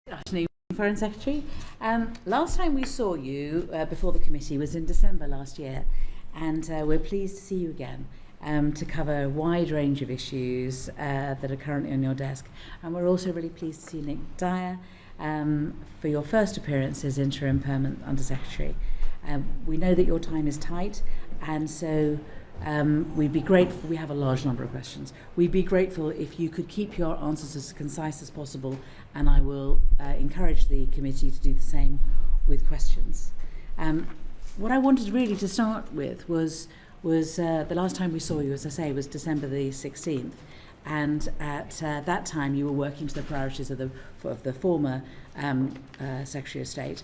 Good afternoon, Foreign Secretary. Last time we saw you before the committee was in December last year, and we're pleased to see you again to cover a wide range of issues that are currently on your desk. And we're also really pleased to see Nick Dyer for your first appearance as Interim Permanent Under-Secretary. We know that your time is tight, and so we'd be grateful. We have a large number of questions. We'd be grateful if you could keep your answers as concise as possible, and I will encourage the committee to do the same with questions. What I wanted really to start with was the last time we saw you, as I say, was December the 16th, and at that time you were working to the priorities of the former Secretary of State.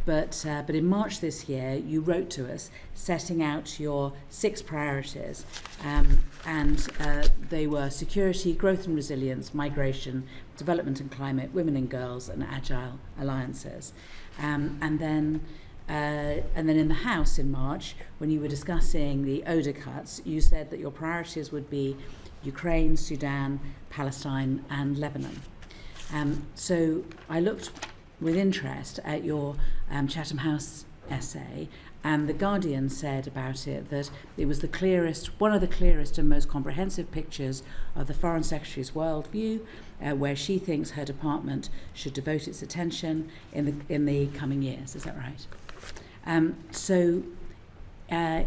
But in March this year, you wrote to us setting out your 6 priorities, and they were security, growth and resilience, migration, development and climate, women and girls, and agile alliances. And then in the House in March, when you were discussing the ODA cuts, you said that your priorities would be Ukraine, Sudan, Palestine, and Lebanon. So I looked with interest at your Chatham House essay, and The Guardian said about it that it was one of the clearest and most comprehensive pictures of the Foreign Secretary's worldview, where she thinks her department should devote its attention in the coming years. Is that right?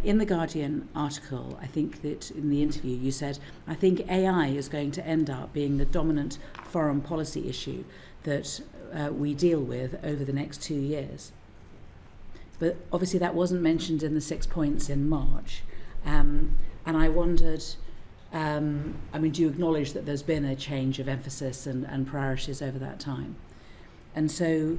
In the Guardian article, I think that in the interview you said, I think AI is going to end up being the dominant foreign policy issue that we deal with over the next 2 years. But obviously that wasn't mentioned in the 6 points in March. And I wondered, do you acknowledge that there's been a change of emphasis and priorities over that time? And so,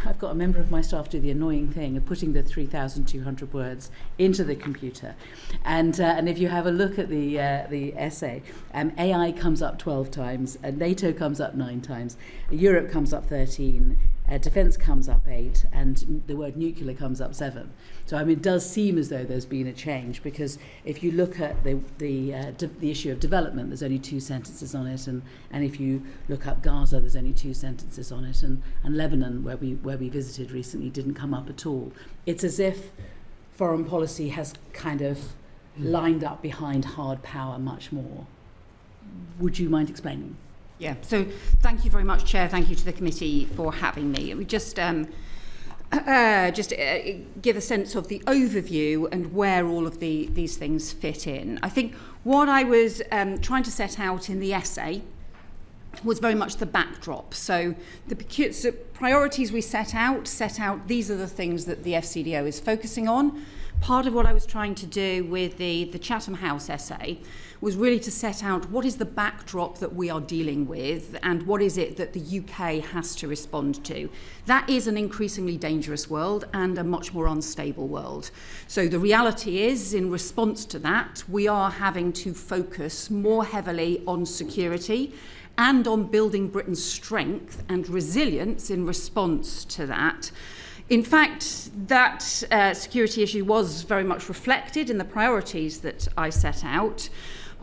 I've got a member of my staff do the annoying thing of putting the 3,200 words into the computer, and if you have a look at the essay, AI comes up 12 times, NATO comes up 9 times, Europe comes up 13, defence comes up 8, and the word nuclear comes up 7. So it does seem as though there's been a change, because if you look at the issue of development, there's only 2 sentences on it, and if you look up Gaza, there's only 2 sentences on it, and Lebanon, where we visited recently, didn't come up at all. It's as if foreign policy has kind of lined up behind hard power much more. Would you mind explaining? Yeah, so thank you very much, Chair. Thank you to the committee for having me. We just give a sense of the overview and where all of these things fit in. I think what I was trying to set out in the essay was very much the backdrop. So the priorities we set out, these are the things that the FCDO is focusing on. Part of what I was trying to do with the Chatham House essay was really to set out what is the backdrop that we are dealing with and what is it that the UK has to respond to. That is an increasingly dangerous world and a much more unstable world. So the reality is, in response to that, we are having to focus more heavily on security and on building Britain's strength and resilience in response to that. In fact, that security issue was very much reflected in the priorities that I set out.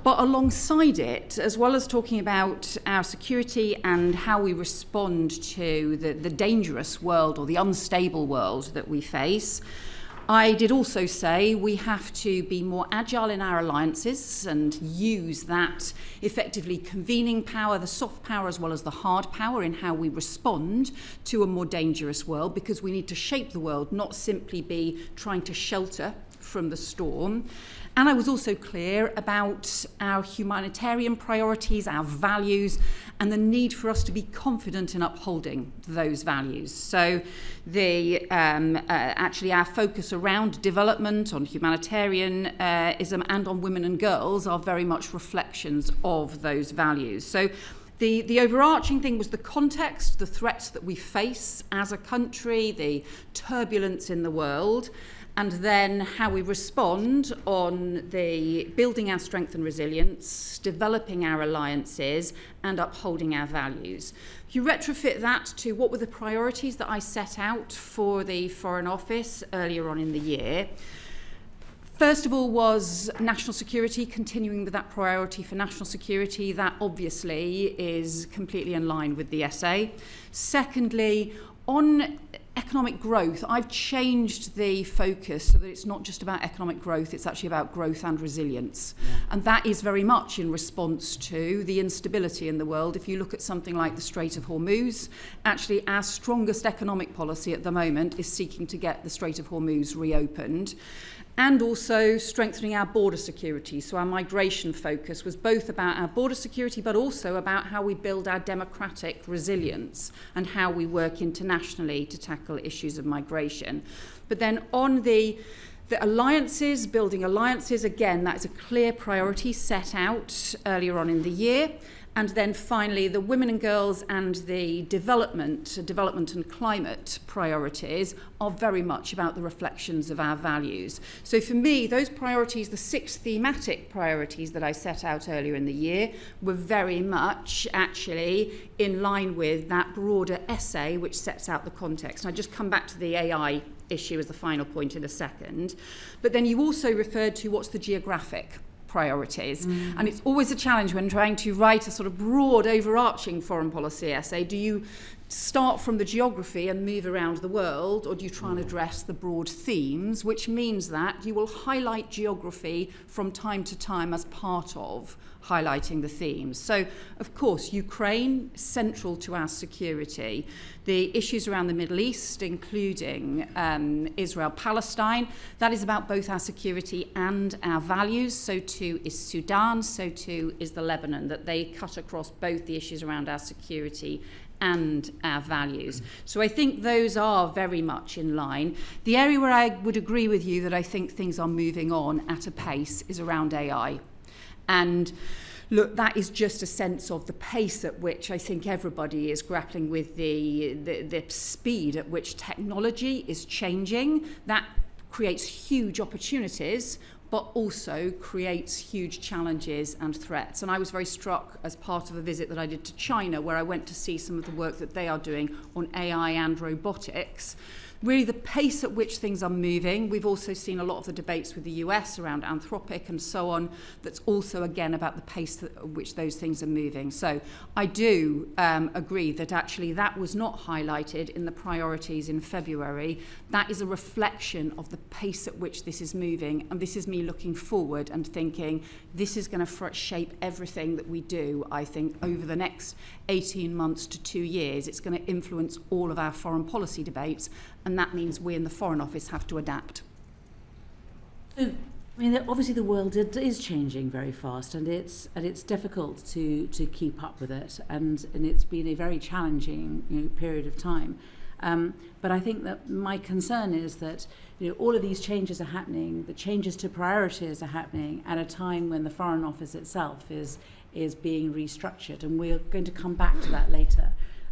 But alongside it, as well as talking about our security and how we respond to the dangerous world or the unstable world that we face, I did also say we have to be more agile in our alliances and use that effectively convening power, the soft power as well as the hard power, in how we respond to a more dangerous world, because we need to shape the world, not simply be trying to shelter from the storm. And I was also clear about our humanitarian priorities, our values, and the need for us to be confident in upholding those values. So actually our focus around development, on humanitarianism and on women and girls are very much reflections of those values. So the overarching thing was the context, the threats that we face as a country, the turbulence in the world, and then how we respond on the building our strength and resilience, developing our alliances, and upholding our values. If you retrofit that to what were the priorities that I set out for the Foreign Office earlier on in the year, First of all was national security, continuing with that priority for national security. That obviously is completely in line with the essay. Secondly, on economic growth, I've changed the focus so that it's not just about economic growth, it's actually about growth and resilience. Yeah. And that is very much in response to the instability in the world. If you look at something like the Strait of Hormuz, actually our strongest economic policy at the moment is seeking to get the Strait of Hormuz reopened. And also strengthening our border security. So our migration focus was both about our border security, but also about how we build our democratic resilience and how we work internationally to tackle issues of migration. But then on the alliances, building alliances, again, that is a clear priority set out earlier on in the year. And then finally, the women and girls and the development and climate priorities are very much about the reflections of our values. So for me, those priorities, the 6 thematic priorities that I set out earlier in the year, were very much actually in line with that broader essay which sets out the context. And I just come back to the AI issue as the final point in a second. But then you also referred to what's the geographic priorities. And it's always a challenge when trying to write a sort of broad, overarching foreign policy essay. Do you start from the geography and move around the world, or do you try and address the broad themes, which means that you will highlight geography from time to time as part of highlighting the themes. So, of course, Ukraine, central to our security. The issues around the Middle East, including Israel-Palestine, that is about both our security and our values. So too is Sudan, so too is the Lebanon, that they cut across both the issues around our security and our values. So I think those are very much in line. The area where I would agree with you that I think things are moving on at a pace is around AI. And look, that is just a sense of the pace at which I think everybody is grappling with the speed at which technology is changing. That creates huge opportunities, but also creates huge challenges and threats. And I was very struck as part of a visit that I did to China, where I went to see some of the work that they are doing on AI and robotics. Really the pace at which things are moving. We've also seen a lot of the debates with the US around Anthropic and so on. That's also, again, about the pace at which those things are moving. So I do agree that actually that was not highlighted in the priorities in February. That is a reflection of the pace at which this is moving. And this is me looking forward and thinking this is going to shape everything that we do, I think, over the next 18 months to 2 years. It's going to influence all of our foreign policy debates. And that means we in the Foreign Office have to adapt. So, I mean, obviously the world is changing very fast, and it's difficult to keep up with it, and it's been a very challenging period of time. But I think that my concern is that all of these changes are happening. The changes to priorities are happening at a time when the Foreign Office itself is being restructured, and we're going to come back to that later.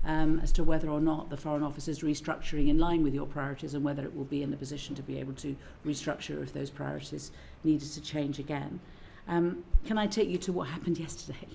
As to whether or not the Foreign Office is restructuring in line with your priorities, and whether it will be in a position to be able to restructure if those priorities needed to change again. Can I take you to what happened yesterday,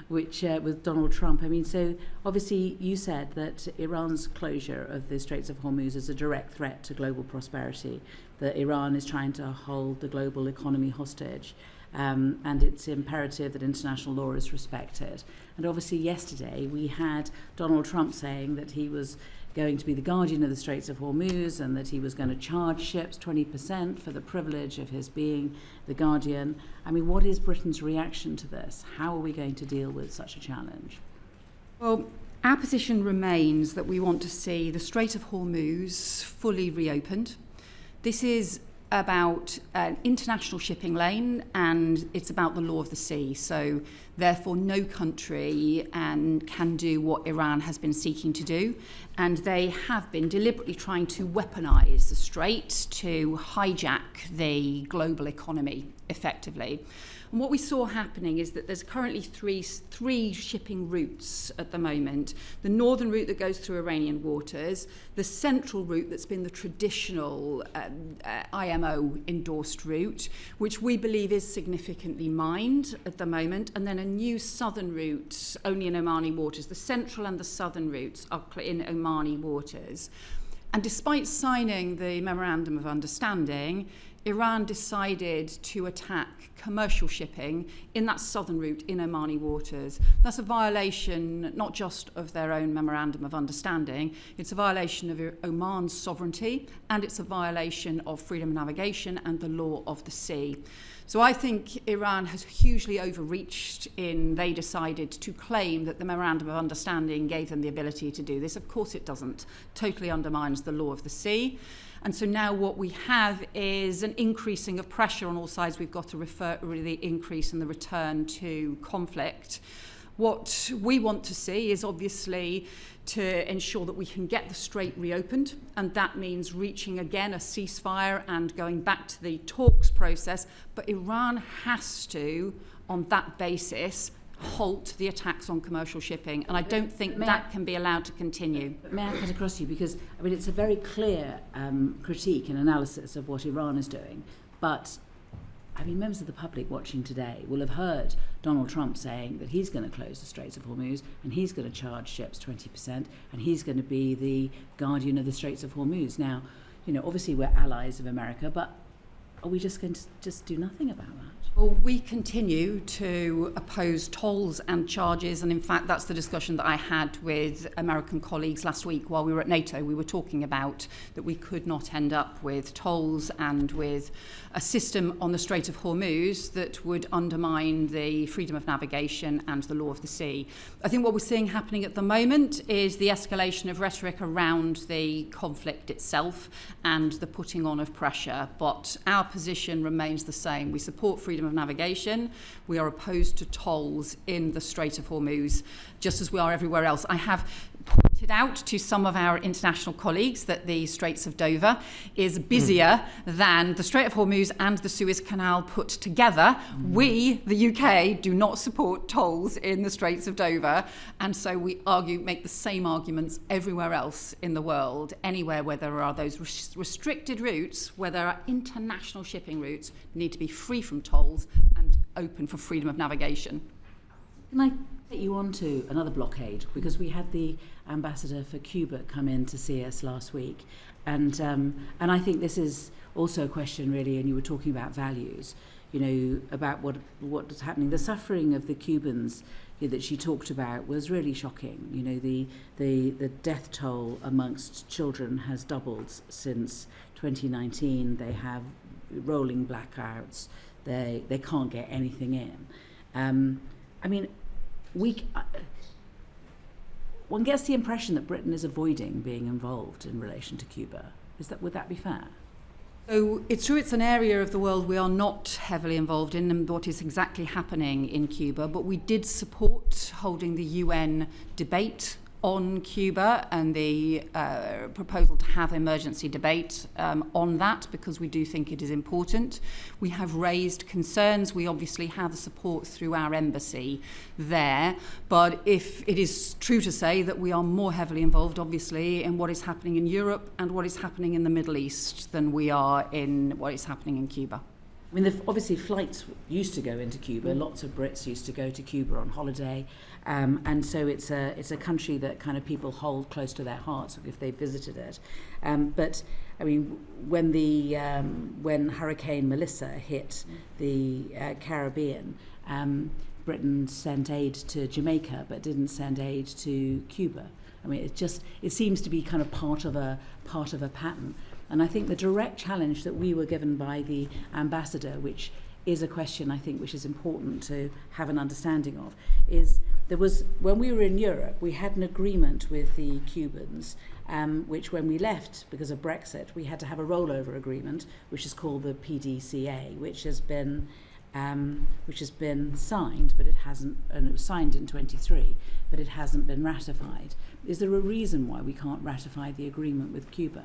which with Donald Trump? I mean, so obviously you said that Iran's closure of the Straits of Hormuz is a direct threat to global prosperity, that Iran is trying to hold the global economy hostage. And it's imperative that international law is respected. And obviously yesterday we had Donald Trump saying that he was going to be the guardian of the Straits of Hormuz, and that he was going to charge ships 20% for the privilege of his being the guardian. I mean, what is Britain's reaction to this? How are we going to deal with such a challenge? Well, our position remains that we want to see the Strait of Hormuz fully reopened. This is about an international shipping lane, and it's about the law of the sea. So therefore no country can do what Iran has been seeking to do, and they have been deliberately trying to weaponize the strait to hijack the global economy effectively. And what we saw happening is that there's currently three shipping routes at the moment. The northern route that goes through Iranian waters, the central route that's been the traditional IMO-endorsed route, which we believe is significantly mined at the moment, and then a new southern route only in Omani waters. The central and the southern routes are in Omani waters. And despite signing the Memorandum of Understanding, Iran decided to attack commercial shipping in that southern route in Omani waters. That's a violation not just of their own memorandum of understanding, it's a violation of Oman's sovereignty, and it's a violation of freedom of navigation and the law of the sea. So I think Iran has hugely overreached in they decided to claim that the Memorandum of Understanding gave them the ability to do this. Of course it doesn't. Totally undermines the law of the sea. And so now what we have is an increasing of pressure on all sides. We've got to really increase in the return to conflict. What we want to see is obviously to ensure that we can get the strait reopened, and that means reaching again a ceasefire and going back to the talks process. But Iran has to, on that basis, halt the attacks on commercial shipping, and I don't think that can be allowed to continue. But may I cut across to you, because I mean it's a very clear critique and analysis of what Iran is doing, but I mean, members of the public watching today will have heard Donald Trump saying that he's going to close the Straits of Hormuz and he's going to charge ships 20% and he's going to be the guardian of the Straits of Hormuz. Now, you know, obviously we're allies of America, but are we just going to just do nothing about that? Well, we continue to oppose tolls and charges, and in fact that's the discussion that I had with American colleagues last week while we were at NATO. We were talking about that we could not end up with tolls and with a system on the Strait of Hormuz that would undermine the freedom of navigation and the law of the sea. I think what we're seeing happening at the moment is the escalation of rhetoric around the conflict itself and the putting on of pressure, but our position remains the same. We support freedom of navigation. We are opposed to tolls in the Strait of Hormuz, just as we are everywhere else. I have pointed out to some of our international colleagues that the Straits of Dover is busier than the Strait of Hormuz and the Suez Canal put together. We, the UK, do not support tolls in the Straits of Dover, and so we make the same arguments everywhere else in the world. Anywhere where there are those restricted routes, where there are international shipping routes, need to be free from tolls and open for freedom of navigation. Can I take you on to another blockade? Because we had the ambassador for Cuba come in to see us last week, and I think this is also a question really, and you were talking about values, you know, about what is happening. The suffering of the Cubans that she talked about was really shocking. You know, the death toll amongst children has doubled since 2019. They have rolling blackouts. They can't get anything in. I mean, one gets the impression that Britain is avoiding being involved in relation to Cuba. Would that be fair? So it's true it's an area of the world we are not heavily involved in and what is exactly happening in Cuba, but we did support holding the UN debate on Cuba and the proposal to have emergency debate on that, because we do think it is important. We have raised concerns. We obviously have support through our embassy there, but if it is true to say that we are more heavily involved, obviously, in what is happening in Europe and what is happening in the Middle East than we are in what is happening in Cuba. I mean, obviously flights used to go into Cuba. Lots of Brits used to go to Cuba on holiday, and so it's a country that kind of people hold close to their hearts if they visited it. But I mean, when Hurricane Melissa hit the Caribbean, Britain sent aid to Jamaica, but didn't send aid to Cuba. I mean, it seems to be kind of part of a pattern. And I think the direct challenge that we were given by the ambassador, which is a question I think which is important to have an understanding of, is when we were in Europe, we had an agreement with the Cubans, which when we left because of Brexit, we had to have a rollover agreement, which is called the PDCA, which has been signed, but it hasn't, and it was signed in 23, but it hasn't been ratified. Is there a reason why we can't ratify the agreement with Cuba?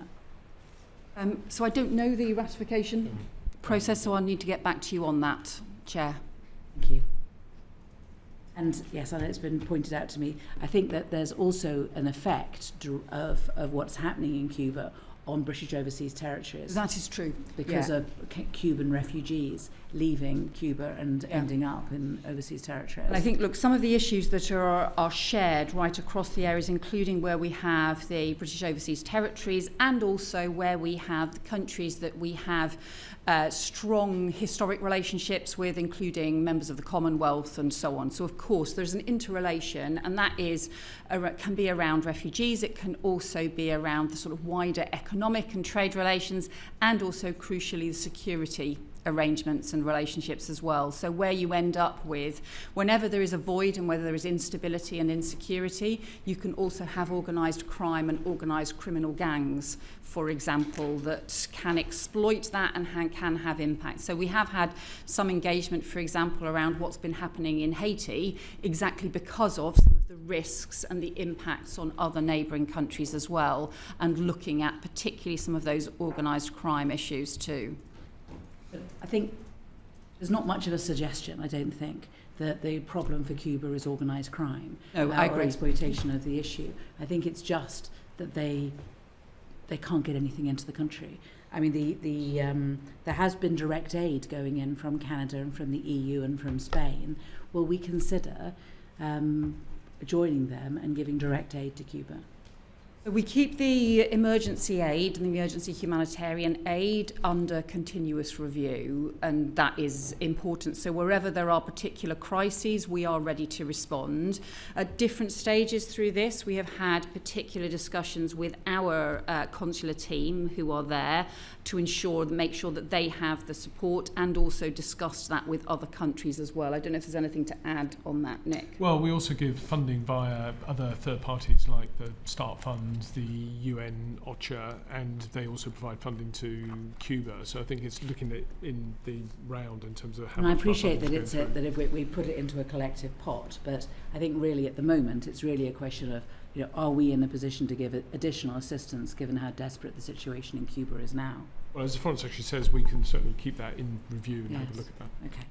So I don't know the ratification process, so I'll need to get back to you on that, Chair. Thank you. And yes, I know it's been pointed out to me, I think that there's also an effect of what's happening in Cuba on British overseas territories. That is true. Because of Cuban refugees leaving Cuba and ending up in overseas territories. And I think, look, some of the issues that are shared right across the areas, including where we have the British overseas territories and also where we have the countries that we have strong historic relationships with, including members of the Commonwealth and so on. So, of course, there's an interrelation, and that can be around refugees. It can also be around the sort of wider economic and trade relations, and also, crucially, the security arrangements and relationships as well. So where you end up with, whenever there is a void and whether there is instability and insecurity, you can also have organised crime and organised criminal gangs, for example, that can exploit that and can have impact. So we have had some engagement, for example, around what's been happening in Haiti, exactly because of some of the risks and the impacts on other neighbouring countries as well, and looking at particularly some of those organised crime issues too. I think there's not much of a suggestion, I don't think, that the problem for Cuba is organised crime. No, I agree. Or exploitation of the issue. I think it's just that they can't get anything into the country. I mean, there has been direct aid going in from Canada and from the EU and from Spain. Will we consider joining them and giving direct aid to Cuba? We keep the emergency aid and the emergency humanitarian aid under continuous review, and that is important. So wherever there are particular crises, we are ready to respond. At different stages through this, we have had particular discussions with our consular team who are there to make sure that they have the support, and also discussed that with other countries as well. I don't know if there's anything to add on that, Nick. Well, we also give funding via other third parties like the START Fund, the UN, OCHA, and they also provide funding to Cuba. So I think it's looking at in the round in terms of how. And I appreciate that that if we put it into a collective pot, but I think really at the moment it's really a question of, are we in a position to give additional assistance given how desperate the situation in Cuba is now? Well, as the Foreign Secretary says, we can certainly keep that in review and have a look at that. Okay.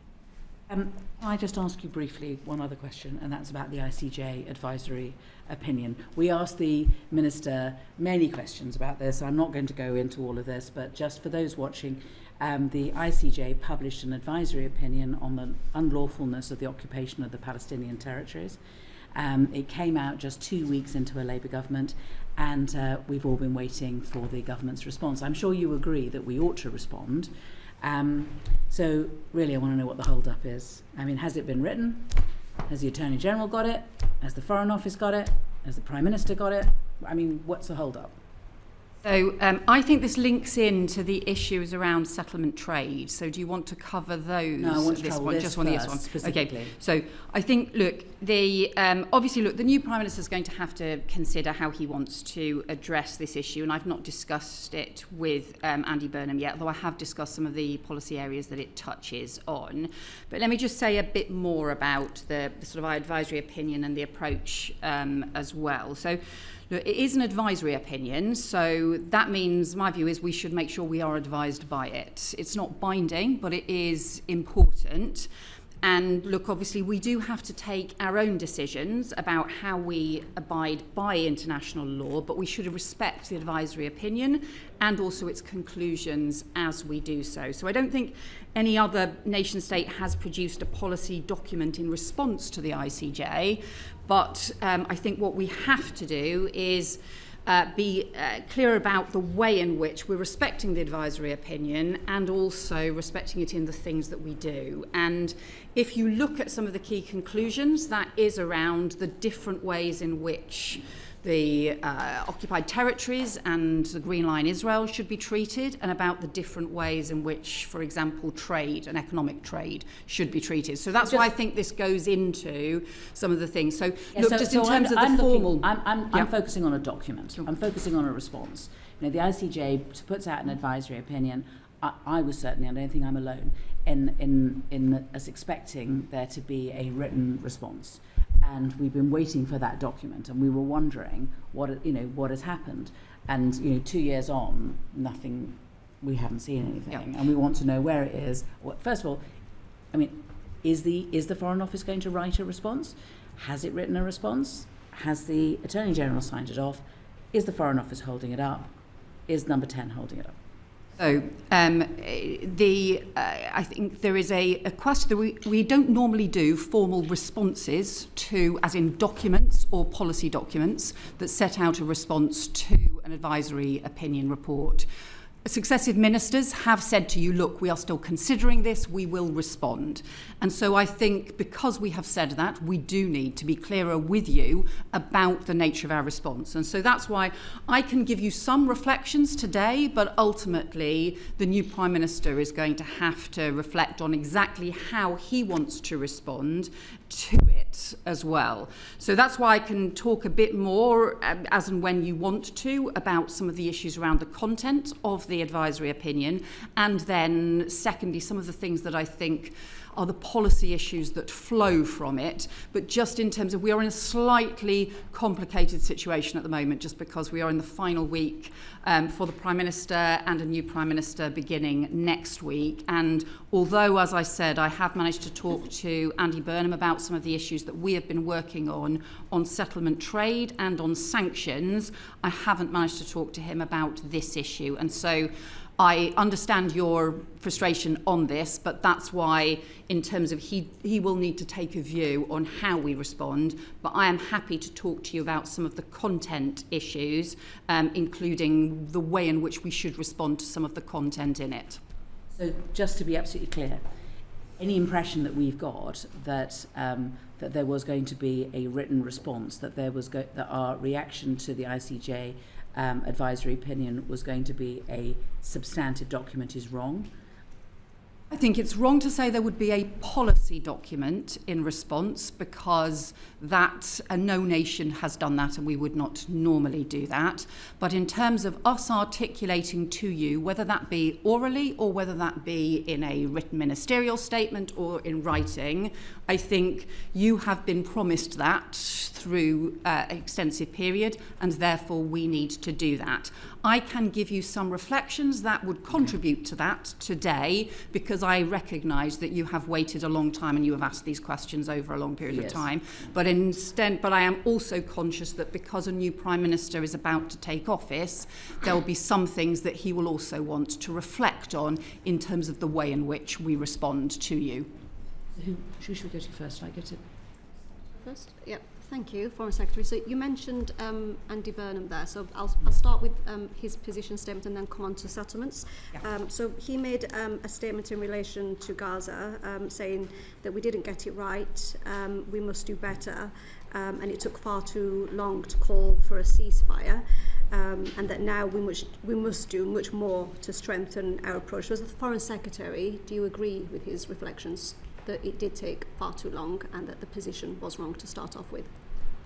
Can I just ask you briefly one other question, and that's about the ICJ advisory opinion. We asked the Minister many questions about this. I'm not going to go into all of this, but just for those watching, the ICJ published an advisory opinion on the unlawfulness of the occupation of the Palestinian territories. It came out just 2 weeks into a Labour government, and we've all been waiting for the government's response. I'm sure you agree that we ought to respond. So really I want to know what the hold-up is. I mean, has it been written? Has the Attorney General got it? Has the Foreign Office got it? Has the Prime Minister got it? I mean, what's the hold-up? So I think this links into the issues around settlement trade. So do you want to cover those? No, I want to this cover one, this just on this one. specifically. Okay. So I think, look, obviously, the new Prime Minister is going to have to consider how he wants to address this issue, and I've not discussed it with Andy Burnham yet, although I have discussed some of the policy areas that it touches on. But let me just say a bit more about the sort of advisory opinion and the approach as well. So. It is an advisory opinion, so that means, my view is, we should make sure we are advised by it. It's not binding, but it is important. And look, obviously, we do have to take our own decisions about how we abide by international law, but we should respect the advisory opinion and also its conclusions as we do so. So I don't think any other nation state has produced a policy document in response to the ICJ, but I think what we have to do is be clear about the way in which we're respecting the advisory opinion and also respecting it in the things that we do. And if you look at some of the key conclusions, that is around the different ways in which the occupied territories and the Green Line Israel should be treated, and about the different ways in which, for example, trade and economic trade should be treated. So that's why I think this goes into some of the things. So, yeah, look, in terms of the formal... I'm focusing on a document. I'm focusing on a response. The ICJ puts out an advisory opinion. I was certainly, I don't think I'm alone, in us expecting there to be a written response. And we've been waiting for that document, and we were wondering what has happened. And 2 years on, nothing. We haven't seen anything, and we want to know where it is. First of all, I mean, is the Foreign Office going to write a response? Has it written a response? Has the Attorney General signed it off? Is the Foreign Office holding it up? Is Number 10 holding it up? So I think there is a question that we don't normally do formal responses to, as in documents or policy documents that set out a response to an advisory opinion report. successive ministers have said to you, look, we are still considering this, we will respond. And so I think because we have said that, we do need to be clearer with you about the nature of our response. And so that's why I can give you some reflections today, but ultimately the new Prime Minister is going to have to reflect on exactly how he wants to respond to it as well. So that's why I can talk a bit more as and when you want to about some of the issues around the content of the advisory opinion, and then secondly some of the things that I think are the policy issues that flow from it. But just in terms of, we are in a slightly complicated situation at the moment, just because we are in the final week for the Prime Minister and a new Prime Minister beginning next week. And although, as I said, I have managed to talk to Andy Burnham about some of the issues that we have been working on settlement trade and on sanctions, I haven't managed to talk to him about this issue. And so I understand your frustration on this, but that's why, in terms of he will need to take a view on how we respond. But I am happy to talk to you about some of the content issues, including the way in which we should respond to some of the content in it. So just to be absolutely clear, any impression that we've got that that there was going to be a written response, that there was that our reaction to the ICJ advisory opinion was going to be a substantive document is wrong? I think it's wrong to say there would be a policy document in response, because no nation has done that and we would not normally do that. But in terms of us articulating to you, whether that be orally or whether that be in a written ministerial statement or in writing, I think you have been promised that through an extensive period, and therefore we need to do that. I can give you some reflections that would contribute to that today, because I recognise that you have waited a long time and you have asked these questions over a long period of time. But I am also conscious that because a new Prime Minister is about to take office, there will be some things that he will also want to reflect on in terms of the way in which we respond to you. Who should we go to first? Shall I go to first? Yeah. Thank you, Foreign Secretary. So you mentioned Andy Burnham there, so I'll start with his position statement and then come on to settlements. Yeah. So he made a statement in relation to Gaza, saying that we didn't get it right, we must do better, and it took far too long to call for a ceasefire, and that now we must do much more to strengthen our approach. So as the Foreign Secretary, do you agree with his reflections that it did take far too long and that the position was wrong to start off with?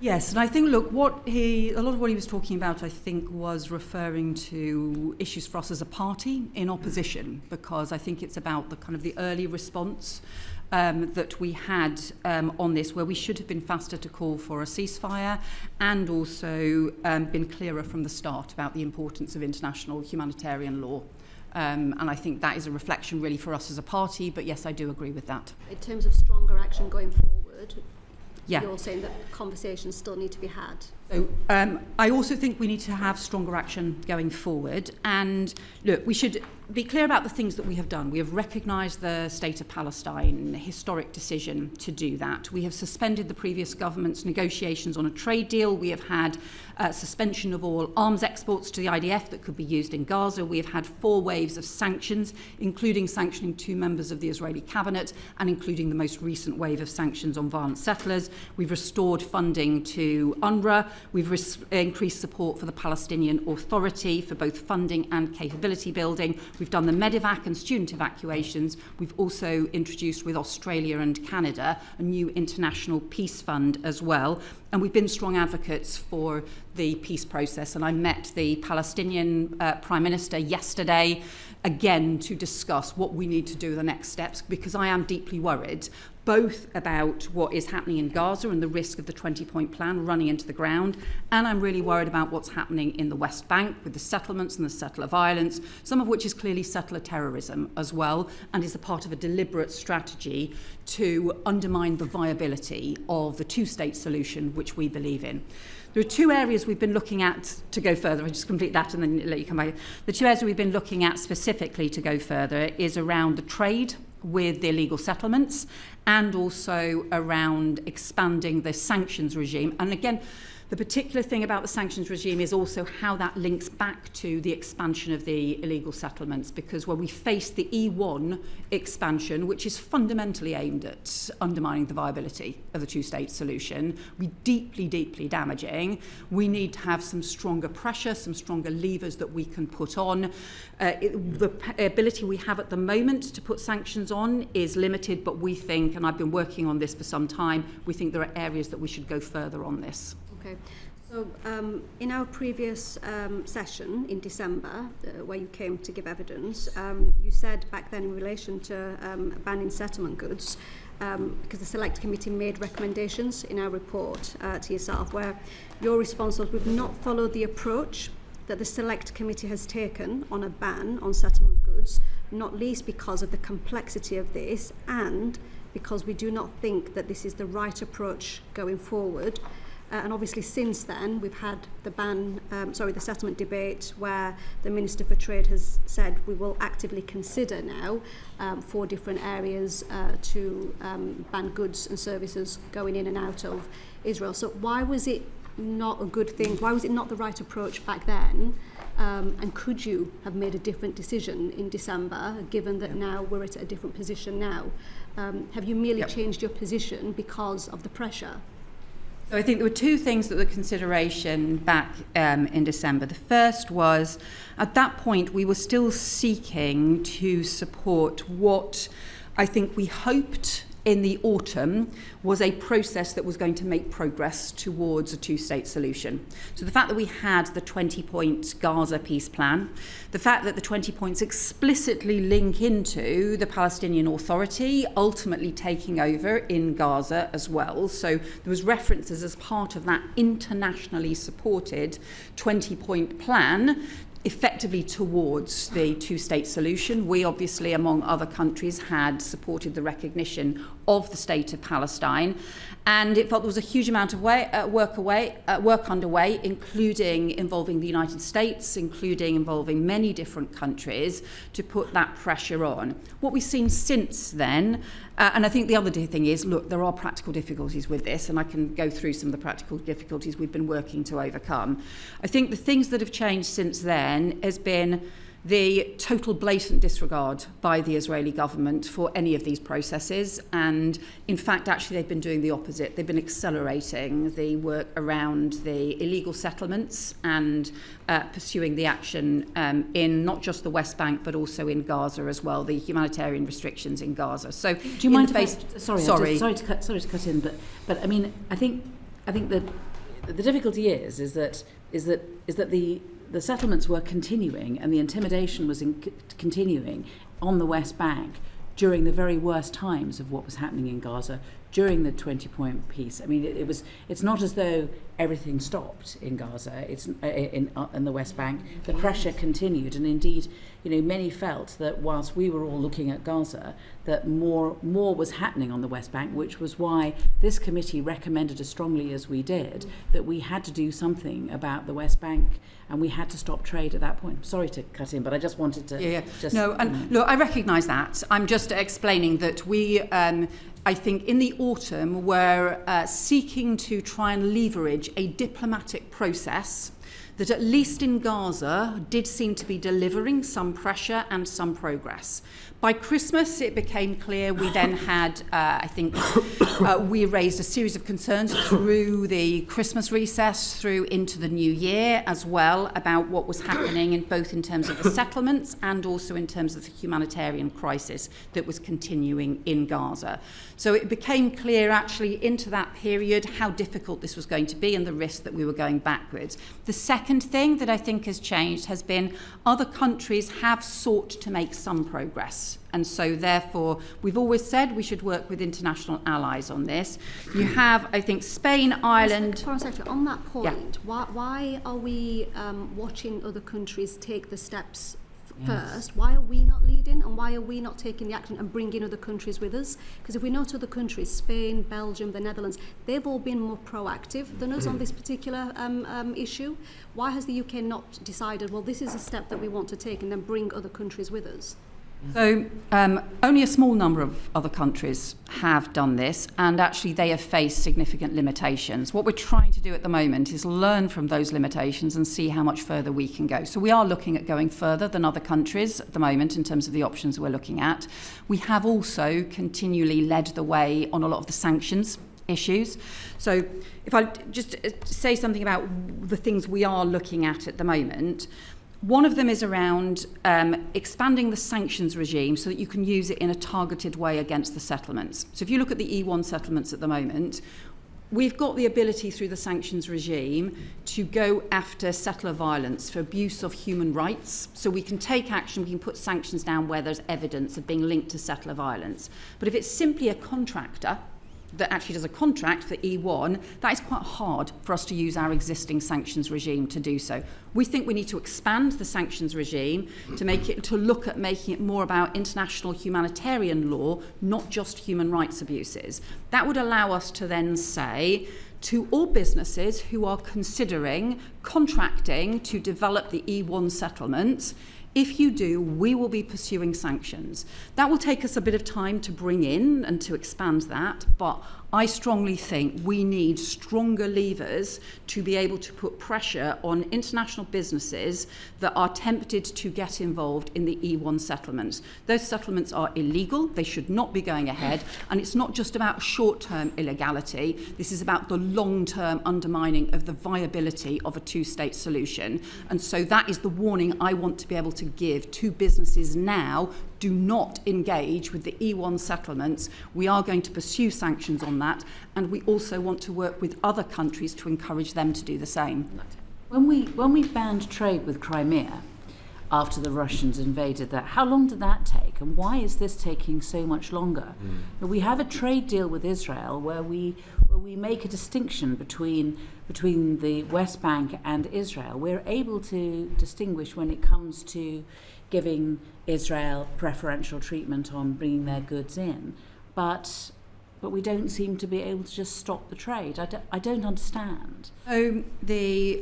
Yes, and I think, look, a lot of what he was talking about, I think, was referring to issues for us as a party in opposition, because I think it's about the kind of the early response that we had on this, where we should have been faster to call for a ceasefire, and also been clearer from the start about the importance of international humanitarian law. And I think that is a reflection really for us as a party, but yes, I do agree with that. In terms of stronger action going forward, yeah, you're saying that conversations still need to be had. So I also think we need to have stronger action going forward. And look, we should be clear about the things that we have done. We have recognised the State of Palestine, a historic decision to do that. We have suspended the previous government's negotiations on a trade deal. We have had suspension of all arms exports to the IDF that could be used in Gaza. We have had 4 waves of sanctions, including sanctioning 2 members of the Israeli cabinet, and including the most recent wave of sanctions on violent settlers. We've restored funding to UNRWA. We've increased support for the Palestinian Authority for both funding and capability building. We've done the Medivac and student evacuations. We've also introduced with Australia and Canada a new international peace fund as well. And we've been strong advocates for the peace process. And I met the Palestinian Prime Minister yesterday, again, to discuss what we need to do the next steps, because I am deeply worried both about what is happening in Gaza and the risk of the 20-point plan running into the ground, and I'm really worried about what's happening in the West Bank with the settlements and the settler violence, some of which is clearly settler terrorism as well, and is a part of a deliberate strategy to undermine the viability of the two-state solution which we believe in. There are 2 areas we've been looking at to go further. I'll just complete that and then let you come back. The 2 areas we've been looking at specifically to go further is around the trade with the illegal settlements, and also around expanding the sanctions regime. And again, The particular thing about the sanctions regime is also how that links back to the expansion of the illegal settlements, because when we face the E1 expansion, which is fundamentally aimed at undermining the viability of the two-state solution, be deeply, deeply damaging, we need to have some stronger pressure, some stronger levers that we can put on. The ability we have at the moment to put sanctions on is limited, but we think, and I've been working on this for some time, we think there are areas that we should go further on this. Okay. So in our previous session in December, where you came to give evidence, you said back then in relation to banning settlement goods, because the Select Committee made recommendations in our report to yourself, where your response was, we've not followed the approach that the Select Committee has taken on a ban on settlement goods, not least because of the complexity of this and because we do not think that this is the right approach going forward. And obviously since then we've had the settlement debate where the Minister for Trade has said we will actively consider now 4 different areas to ban goods and services going in and out of Israel. So why was it not a good thing? Why was it not the right approach back then? And could you have made a different decision in December, given that now we're at a different position now? Have you merely changed your position because of the pressure? So I think there were 2 things that were consideration back in December. The first was, at that point, we were still seeking to support what I think we hoped in the autumn was a process that was going to make progress towards a two-state solution. So the fact that we had the 20-point Gaza peace plan, the fact that the 20 points explicitly link into the Palestinian Authority ultimately taking over in Gaza as well. So there was references as part of that internationally supported 20-point plan effectively towards the two-state solution. We obviously, among other countries, had supported the recognition of the state of Palestine, and it felt there was a huge amount of work underway, including involving the United States, including involving many different countries, to put that pressure on. What we've seen since then, and I think the other thing is, look, there are practical difficulties with this, and I can go through some of the practical difficulties we've been working to overcome. I think the things that have changed since then has been the total blatant disregard by the Israeli government for any of these processes, and in fact actually they've been doing the opposite. They've been accelerating the work around the illegal settlements and pursuing the action in not just the West Bank but also in Gaza as well, the humanitarian restrictions in Gaza. So do you mind sorry to cut in, but I mean I think that the difficulty is that the settlements were continuing and the intimidation was continuing on the West Bank during the very worst times of what was happening in Gaza during the 20-point peace. I mean, it's not as though everything stopped in Gaza. It's in the West Bank. The pressure continued, and indeed, many felt that whilst we were all looking at Gaza, that more was happening on the West Bank, which was why this committee recommended as strongly as we did that we had to do something about the West Bank, and we had to stop trade at that point. Sorry to cut in, but I just wanted to look, I recognise that. I'm just explaining that we I think in the autumn we're seeking to try and leverage a diplomatic process that at least in Gaza did seem to be delivering some pressure and some progress. By Christmas, it became clear we then had, we raised a series of concerns through the Christmas recess, through into the new year as well, about what was happening both in terms of the settlements and also in terms of the humanitarian crisis that was continuing in Gaza. So it became clear actually into that period how difficult this was going to be and the risk that we were going backwards. The second thing that I think has changed has been other countries have sought to make some progress. And so, therefore, we've always said we should work with international allies on this. You have, I think, Spain, Ireland... Foreign Secretary, on that point, why are we watching other countries take the steps first? Why are we not leading, and why are we not taking the action and bringing other countries with us? Because if we note other countries, Spain, Belgium, the Netherlands, they've all been more proactive than us on this particular issue. Why has the UK not decided, well, this is a step that we want to take, and then bring other countries with us? So only a small number of other countries have done this, and actually they have faced significant limitations. What we're trying to do at the moment is learn from those limitations and see how much further we can go. So we are looking at going further than other countries at the moment in terms of the options we're looking at. We have also continually led the way on a lot of the sanctions issues. So if I just say something about the things we are looking at the moment, one of them is around expanding the sanctions regime so that you can use it in a targeted way against the settlements. So if you look at the E1 settlements at the moment, we've got the ability through the sanctions regime to go after settler violence for abuse of human rights. So we can take action, we can put sanctions down where there's evidence of being linked to settler violence. But if it's simply a contractor that actually does a contract for E1, that is quite hard for us to use our existing sanctions regime to do so. We think we need to expand the sanctions regime to look at making it more about international humanitarian law, not just human rights abuses. That would allow us to then say to all businesses who are considering contracting to develop the E1 settlements, if you do, we will be pursuing sanctions. That will take us a bit of time to bring in and to expand that, but I strongly think we need stronger levers to be able to put pressure on international businesses that are tempted to get involved in the E1 settlements. Those settlements are illegal, they should not be going ahead, and it's not just about short-term illegality, this is about the long-term undermining of the viability of a two-state solution. And so that is the warning I want to be able to give to businesses now. Do not engage with the E1 settlements. We are going to pursue sanctions on that, and we also want to work with other countries to encourage them to do the same. When we banned trade with Crimea after the Russians invaded that, how long did that take, and why is this taking so much longer? We have a trade deal with Israel where we make a distinction between the West Bank and Israel. We're able to distinguish when it comes to giving Israel preferential treatment on bringing their goods in, but we don't seem to be able to just stop the trade. I don't understand. So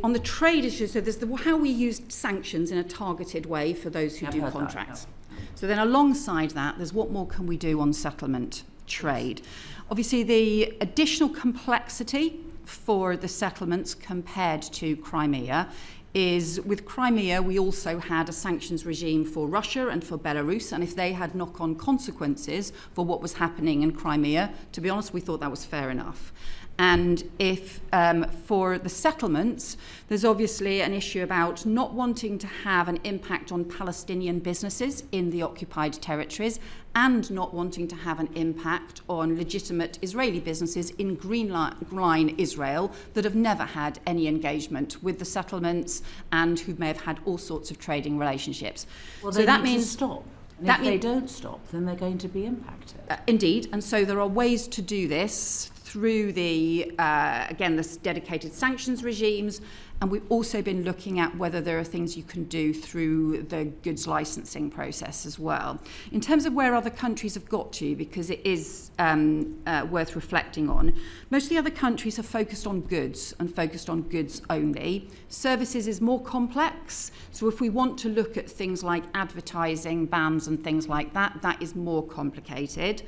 on the trade issue, so there's how we use sanctions in a targeted way for those who do contracts. So then alongside that, there's what more can we do on settlement trade. Obviously, the additional complexity for the settlements compared to Crimea is with Crimea, we also had a sanctions regime for Russia and for Belarus, and if they had knock-on consequences for what was happening in Crimea, to be honest, we thought that was fair enough. And if for the settlements, there's obviously an issue about not wanting to have an impact on Palestinian businesses in the occupied territories and not wanting to have an impact on legitimate Israeli businesses in Green Line Israel that have never had any engagement with the settlements and who may have had all sorts of trading relationships. Well, so that means stop. And if they don't stop, then they're going to be impacted. Indeed, and so there are ways to do this through the, again, this dedicated sanctions regimes, and we've also been looking at whether there are things you can do through the goods licensing process as well. In terms of where other countries have got to, because it is worth reflecting on, most of the other countries are focused on goods and focused on goods only. Services is more complex, so if we want to look at things like advertising bans and things like that, that is more complicated.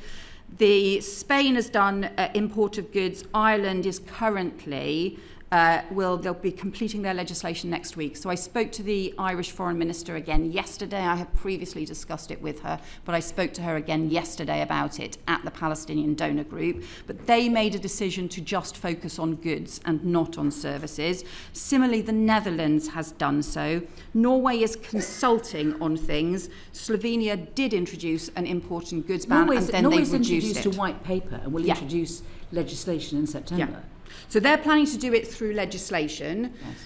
Spain has done import of goods. Ireland is currently, they'll be completing their legislation next week. So I spoke to the Irish Foreign Minister again yesterday. I have previously discussed it with her, but I spoke to her again yesterday about it at the Palestinian Donor Group. But they made a decision to just focus on goods and not on services. Similarly, the Netherlands has done so. Norway is consulting on things. Slovenia did introduce an import and goods ban, and then they reduced it. Norway's introduced a white paper and will introduce legislation in September. Yeah. So they're planning to do it through legislation. Yes.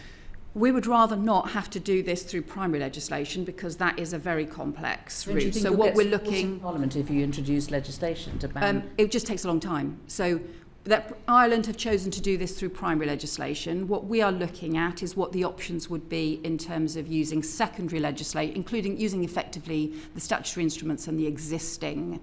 We would rather not have to do this through primary legislation because that is a very complex route. So what we're looking... Parliament if you introduce legislation to ban... it just takes a long time. So that Ireland have chosen to do this through primary legislation. What we are looking at is what the options would be in terms of using secondary legislation, including using effectively the statutory instruments and the existing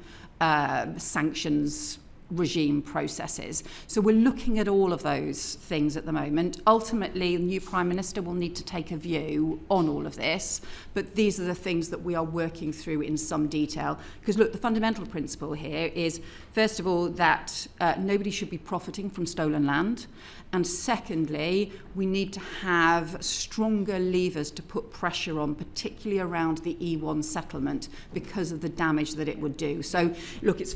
sanctions regime processes. So we're looking at all of those things at the moment. Ultimately, the new Prime Minister will need to take a view on all of this, but these are the things that we are working through in some detail. Because look, the fundamental principle here is, first of all, that nobody should be profiting from stolen land. And secondly, we need to have stronger levers to put pressure on, particularly around the E1 settlement, because of the damage that it would do. So, look, it's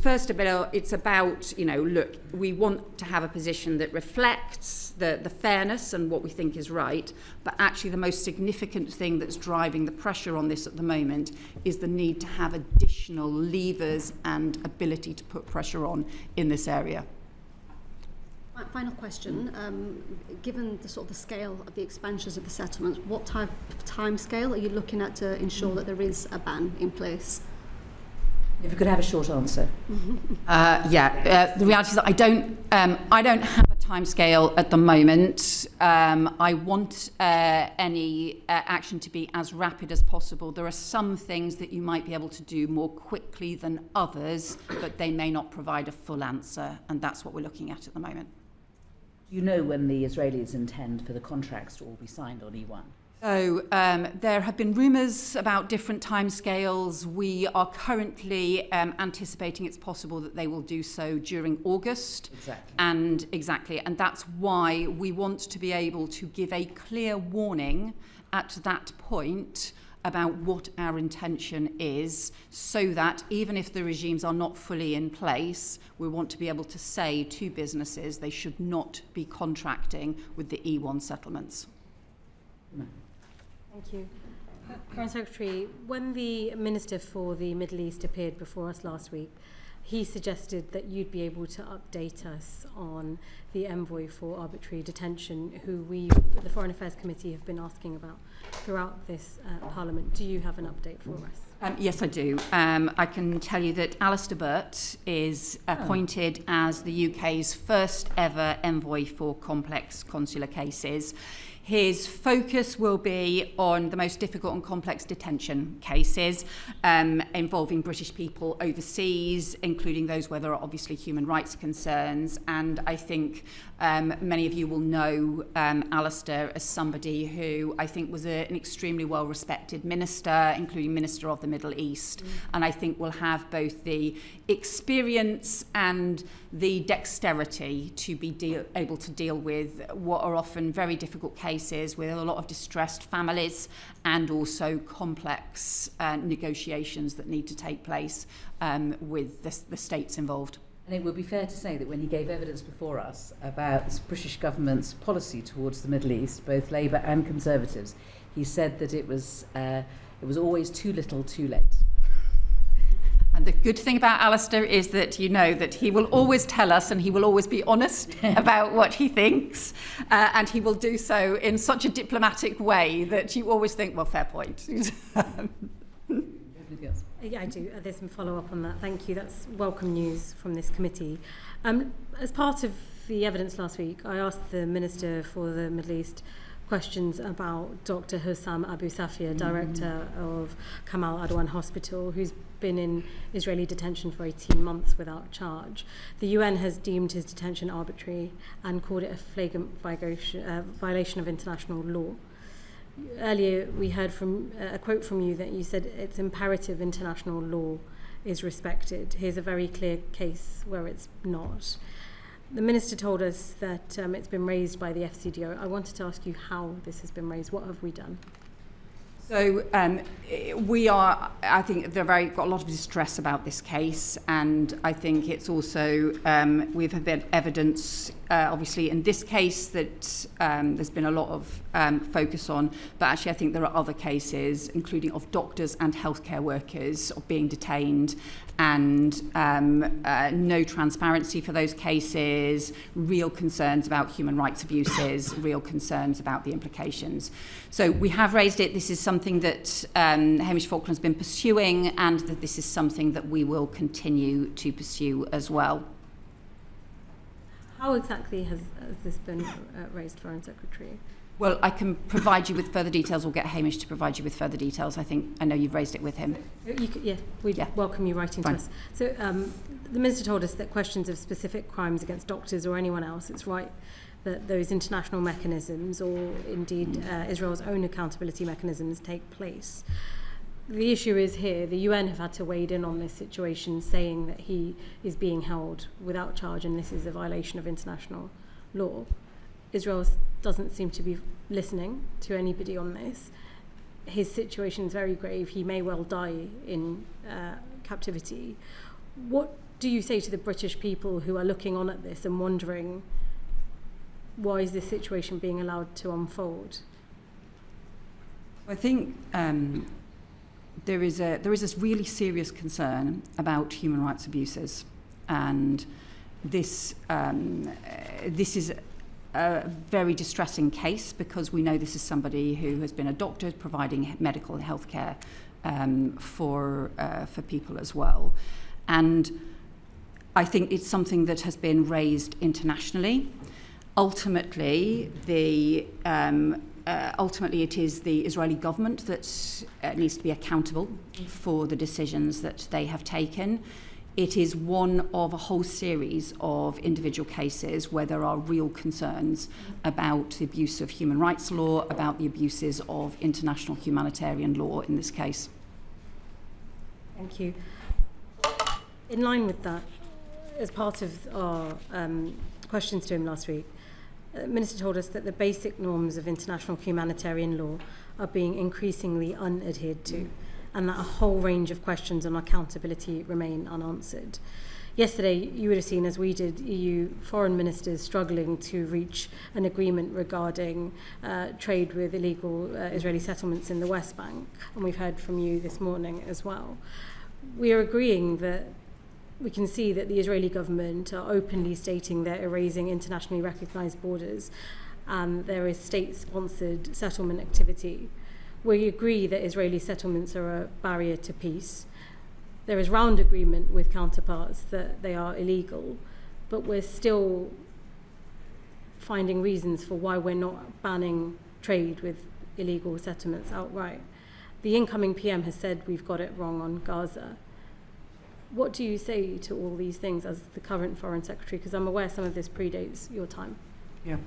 about, look, we want to have a position that reflects the fairness and what we think is right, but actually the most significant thing that's driving the pressure on this at the moment is the need to have additional levers and ability to put pressure on in this area. Final question. Given the sort of the scale of the expansions of the settlements, what type of time scale are you looking at to ensure that there is a ban in place? If you could have a short answer. The reality is that I don't have a timescale at the moment. I want any action to be as rapid as possible. There are some things that you might be able to do more quickly than others, but they may not provide a full answer, and that's what we're looking at the moment. Do you know when the Israelis intend for the contracts to all be signed on E1? So there have been rumours about different timescales. We are currently anticipating it's possible that they will do so during August. Exactly. And that's why we want to be able to give a clear warning at that point about what our intention is, so that even if the regimes are not fully in place, we want to be able to say to businesses they should not be contracting with the E1 settlements. Thank you. Foreign Secretary, when the Minister for the Middle East appeared before us last week, he suggested that you'd be able to update us on the envoy for arbitrary detention, who the Foreign Affairs Committee, have been asking about throughout this Parliament. Do you have an update for us? Yes, I do. I can tell you that Alistair Burt is appointed as the UK's first ever envoy for complex consular cases. His focus will be on the most difficult and complex detention cases involving British people overseas, including those where there are obviously human rights concerns. And I think many of you will know Alistair as somebody who I think was an extremely well-respected minister, including Minister of the Middle East. And I think will have both the experience and the dexterity to be able to deal with what are often very difficult cases with a lot of distressed families and also complex negotiations that need to take place with the states involved. And it would be fair to say that when he gave evidence before us about the British government's policy towards the Middle East, both Labour and Conservatives, he said that it was always too little, too late. And the good thing about Alistair is that you know that he will always tell us and he will always be honest about what he thinks. And he will do so in such a diplomatic way that you always think, well, fair point. Yeah, I do. There's some follow-up on that. Thank you. That's welcome news from this committee. As part of the evidence last week, I asked the Minister for the Middle East questions about Dr. Hussam Abu Safia, director of Kamal Adwan Hospital, who's been in Israeli detention for 18 months without charge. The UN has deemed his detention arbitrary and called it a flagrant violation of international law. Earlier, we heard from a quote from you that you said it's imperative international law is respected. Here's a very clear case where it's not. The Minister told us that it's been raised by the FCDO. I wanted to ask you how this has been raised. What have we done? So I think got a lot of distress about this case, and I think it's also, we've had evidence, obviously in this case that there's been a lot of focus on, but actually I think there are other cases, including of doctors and healthcare workers being detained, and no transparency for those cases, real concerns about human rights abuses, real concerns about the implications. So we have raised it. This is something that Hamish Falkland's been pursuing, and that this is something that we will continue to pursue as well. How exactly has this been raised, Foreign Secretary? Well, I can provide you with further details, or get Hamish to provide you with further details. I know you've raised it with him. We'd welcome you writing to us. So the Minister told us that questions of specific crimes against doctors or anyone else, it's right that those international mechanisms, or indeed Israel's own accountability mechanisms, take place. The issue is here, the UN have had to wade in on this situation, saying that he is being held without charge and this is a violation of international law. Israel doesn't seem to be listening to anybody on this. His situation is very grave. He may well die in captivity. What do you say to the British people who are looking on at this and wondering, why is this situation being allowed to unfold? I think there is this really serious concern about human rights abuses, and this is a very distressing case, because we know this is somebody who has been a doctor providing medical and health care for people as well. And I think it's something that has been raised internationally. Ultimately, it is the Israeli government that needs to be accountable for the decisions that they have taken. It is one of a whole series of individual cases where there are real concerns about the abuse of human rights law, about the abuses of international humanitarian law in this case. Thank you. In line with that, as part of our questions to him last week, the Minister told us that the basic norms of international humanitarian law are being increasingly unadhered to, and that a whole range of questions on accountability remain unanswered. Yesterday, you would have seen, as we did, EU foreign ministers struggling to reach an agreement regarding trade with illegal Israeli settlements in the West Bank, and we've heard from you this morning as well. We are agreeing that we can see that the Israeli government are openly stating they're erasing internationally recognised borders, and there is state-sponsored settlement activity. We agree that Israeli settlements are a barrier to peace. There is round agreement with counterparts that they are illegal, but we're still finding reasons for why we're not banning trade with illegal settlements outright. The incoming PM has said we've got it wrong on Gaza. What do you say to all these things as the current Foreign Secretary? Because I'm aware some of this predates your time. Yeah.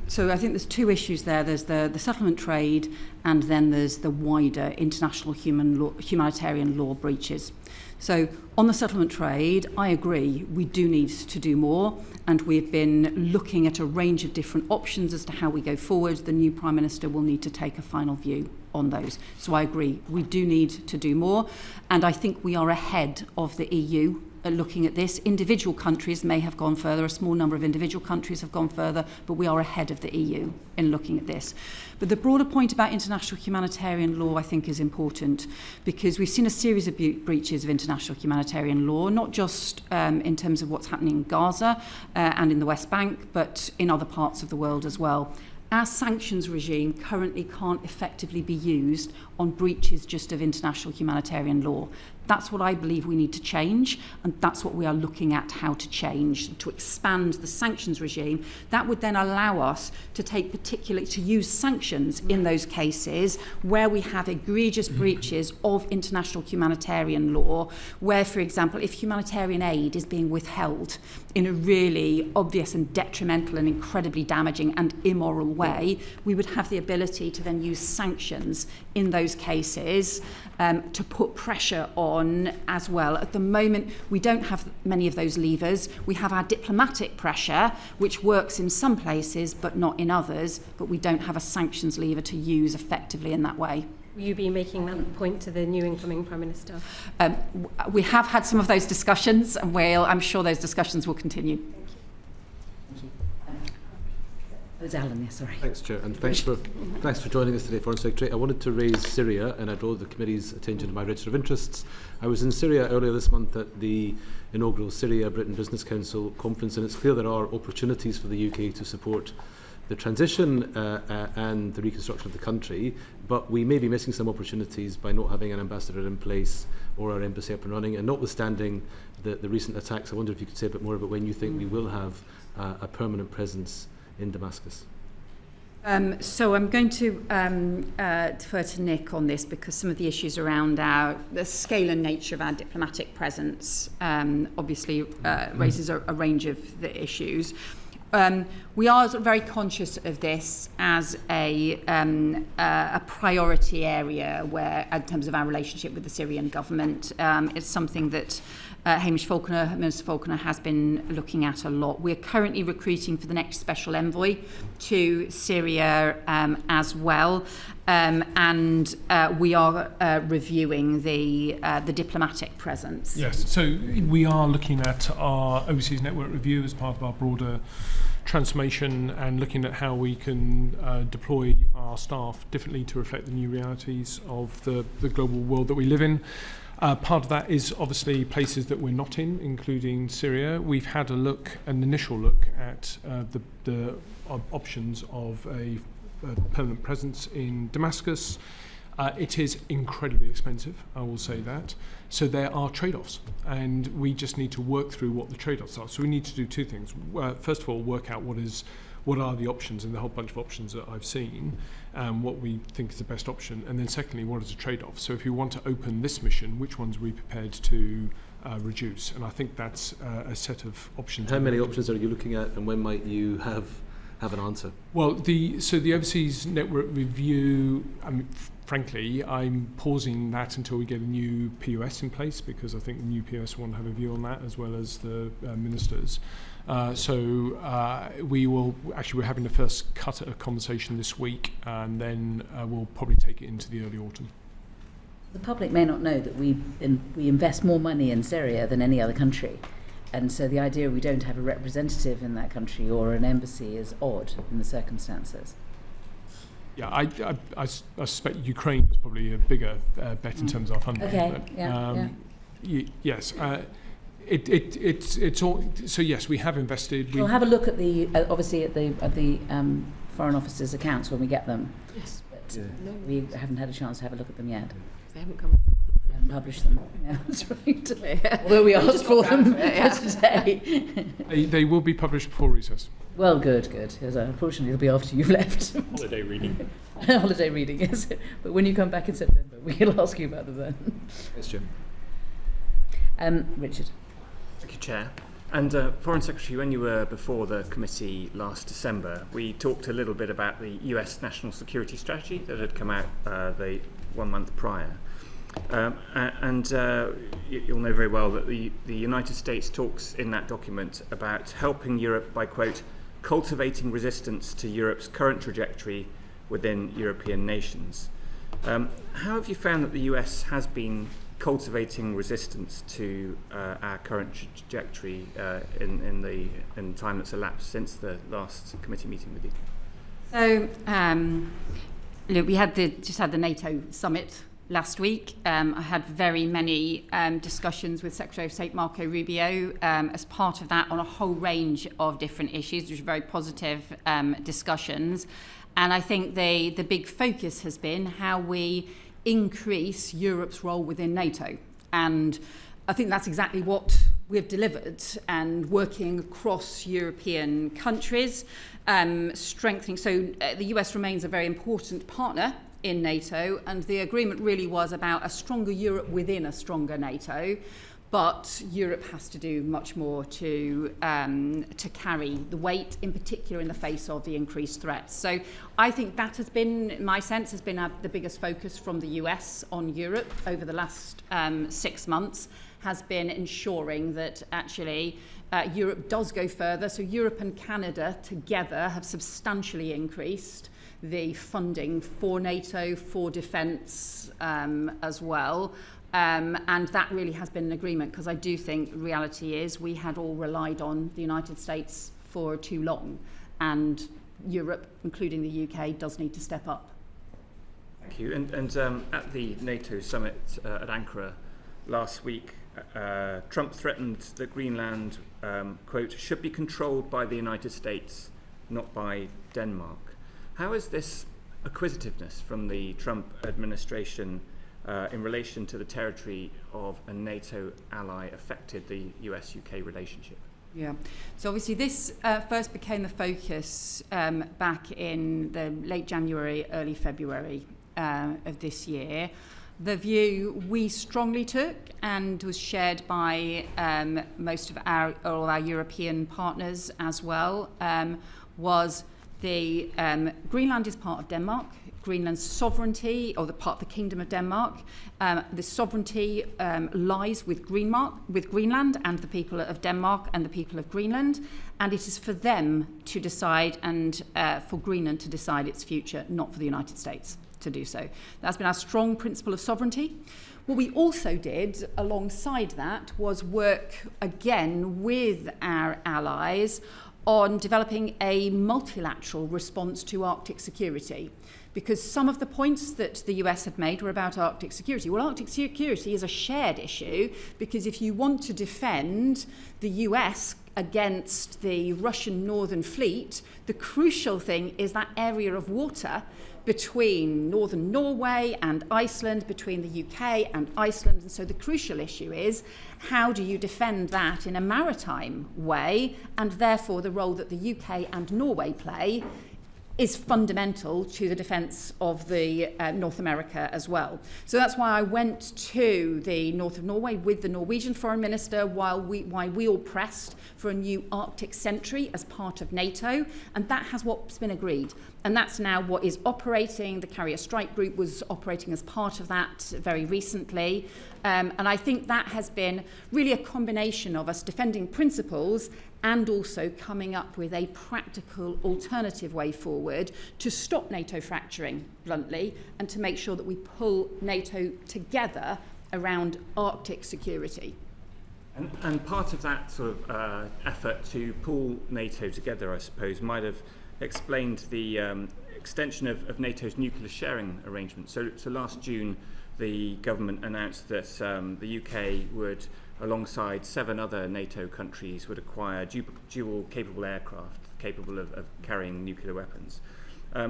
So I think there's two issues there. There's the settlement trade, and then there's the wider international humanitarian law breaches. So on the settlement trade, I agree, we do need to do more, and we've been looking at a range of different options as to how we go forward. The new Prime Minister will need to take a final view on those. So I agree, we do need to do more, and I think we are ahead of the EU looking at this. Individual countries may have gone further, a small number of individual countries have gone further, but we are ahead of the EU in looking at this. But the broader point about international humanitarian law, I think, is important, because we've seen a series of breaches of international humanitarian law, not just in terms of what's happening in Gaza and in the West Bank, but in other parts of the world as well. Our sanctions regime currently can't effectively be used on breaches just of international humanitarian law. That's what I believe we need to change, and that's what we are looking at how to change, to expand the sanctions regime. That would then allow us to use sanctions in those cases where we have egregious breaches of international humanitarian law, where, for example, if humanitarian aid is being withheld in a really obvious and detrimental and incredibly damaging and immoral way, we would have the ability to then use sanctions in those cases to put pressure on as well. At the moment, we don't have many of those levers. We have our diplomatic pressure, which works in some places but not in others, but we don't have a sanctions lever to use effectively in that way. Will you be making that point to the new incoming Prime Minister? We have had some of those discussions, and I'm sure those discussions will continue. It was Alan, yes, sorry. Thanks, Chair, and thanks for joining us today, Foreign Secretary. I wanted to raise Syria, and I draw the committee's attention to my register of interests. I was in Syria earlier this month at the inaugural Syria-Britain Business Council conference, and it's clear there are opportunities for the UK to support the transition and the reconstruction of the country, but we may be missing some opportunities by not having an ambassador in place or our embassy up and running. And notwithstanding the recent attacks, I wonder if you could say a bit more about when you think we will have a permanent presence in Damascus. So I'm going to defer to Nick on this, because some of the issues around the scale and nature of our diplomatic presence obviously raises a range of the issues. We are sort of very conscious of this as a priority area where, in terms of our relationship with the Syrian government, it's something that Minister Falconer has been looking at a lot. We're currently recruiting for the next special envoy to Syria as well, and we are reviewing the diplomatic presence. Yes, so we are looking at our overseas network review as part of our broader transformation, and looking at how we can deploy our staff differently to reflect the new realities of the global world that we live in. Part of that is obviously places that we're not in, including Syria. We've had an initial look at the options of a permanent presence in Damascus. It is incredibly expensive, I will say that. So there are trade-offs, and we just need to work through what the trade-offs are. So we need to do two things. First of all, work out what are the options, and the whole bunch of options that I've seen, what we think is the best option, and then secondly, what is a trade-off? So if you want to open this mission, which ones are we prepared to reduce? And I think that's a set of options. How many options are you looking at, and when might you have an answer? Well, the overseas network review, frankly, I'm pausing that until we get a new POS in place, because I think the new POS want to have a view on that, as well as the ministers. We're having the first cut at a conversation this week, and then we'll probably take it into the early autumn. The public may not know that we invest more money in Syria than any other country. And so the idea we don't have a representative in that country or an embassy is odd in the circumstances. Yeah, I suspect Ukraine is probably a bigger bet in terms of our funding. Okay, but, yes. It's all. So yes, we have invested. We'll have a look at the obviously at the Foreign Office's accounts when we get them. Yes. But we haven't had a chance to have a look at them yet. They haven't come. We haven't published them. Yeah, that's right. Although we asked for them for today. They will be published before recess. Well, good. Because unfortunately, it'll be after you've left. Holiday reading. Holiday reading, yes. But when you come back in September, we'll ask you about them then. Yes, Jim. Richard. Thank you, Chair. And Foreign Secretary, when you were before the committee last December, we talked a little bit about the US national security strategy that had come out the 1 month prior. You'll know very well that the United States talks in that document about helping Europe by, quote, cultivating resistance to Europe's current trajectory within European nations. How have you found that the US has been cultivating resistance to our current trajectory in the time that's elapsed since the last committee meeting with you? So, look, we just had the NATO summit last week. I had very many discussions with Secretary of State Marco Rubio as part of that on a whole range of different issues, which were very positive discussions. And I think the big focus has been how we increase Europe's role within NATO. And I think that's exactly what we've delivered, and working across European countries, strengthening. So the US remains a very important partner in NATO, and the agreement really was about a stronger Europe within a stronger NATO. But Europe has to do much more to carry the weight, in particular in the face of the increased threats. So I think that has been, my sense, has been the biggest focus from the US on Europe over the last 6 months, has been ensuring that actually Europe does go further. So Europe and Canada together have substantially increased the funding for NATO, for defence as well. And that really has been an agreement, because I do think the reality is we had all relied on the United States for too long, and Europe, including the UK, does need to step up. Thank you. And at the NATO summit at Ankara last week, Trump threatened that Greenland, quote, should be controlled by the United States, not by Denmark. How has this acquisitiveness from the Trump administration in relation to the territory of a NATO ally affected the US-UK relationship? Yeah, so obviously this first became the focus back in the late January, early February of this year. The view we strongly took and was shared by most of all our European partners as well was the Greenland is part of Denmark. Greenland's sovereignty, or the part of the Kingdom of Denmark, the sovereignty lies with Greenland and the people of Denmark and the people of Greenland, and it is for them to decide and for Greenland to decide its future, not for the United States to do so. That's been our strong principle of sovereignty. What we also did alongside that was work again with our allies on developing a multilateral response to Arctic security. Because some of the points that the US had made were about Arctic security. Well, Arctic security is a shared issue, because if you want to defend the US against the Russian Northern Fleet, the crucial thing is that area of water between northern Norway and Iceland, between the UK and Iceland. And so the crucial issue is, how do you defend that in a maritime way? And therefore the role that the UK and Norway play is fundamental to the defence of the North America as well. So that's why I went to the north of Norway with the Norwegian Foreign Minister while we all pressed for a new Arctic sentry as part of NATO, and that has what's been agreed. And that's now what is operating. The Carrier Strike Group was operating as part of that very recently. And I think that has been really a combination of us defending principles and also coming up with a practical alternative way forward to stop NATO fracturing, bluntly, and to make sure that we pull NATO together around Arctic security. And part of that sort of effort to pull NATO together, I suppose, might have explained the extension of NATO's nuclear sharing arrangement. So last June, the government announced that the UK would, alongside 7 other NATO countries, would acquire dual capable aircraft capable of carrying nuclear weapons. I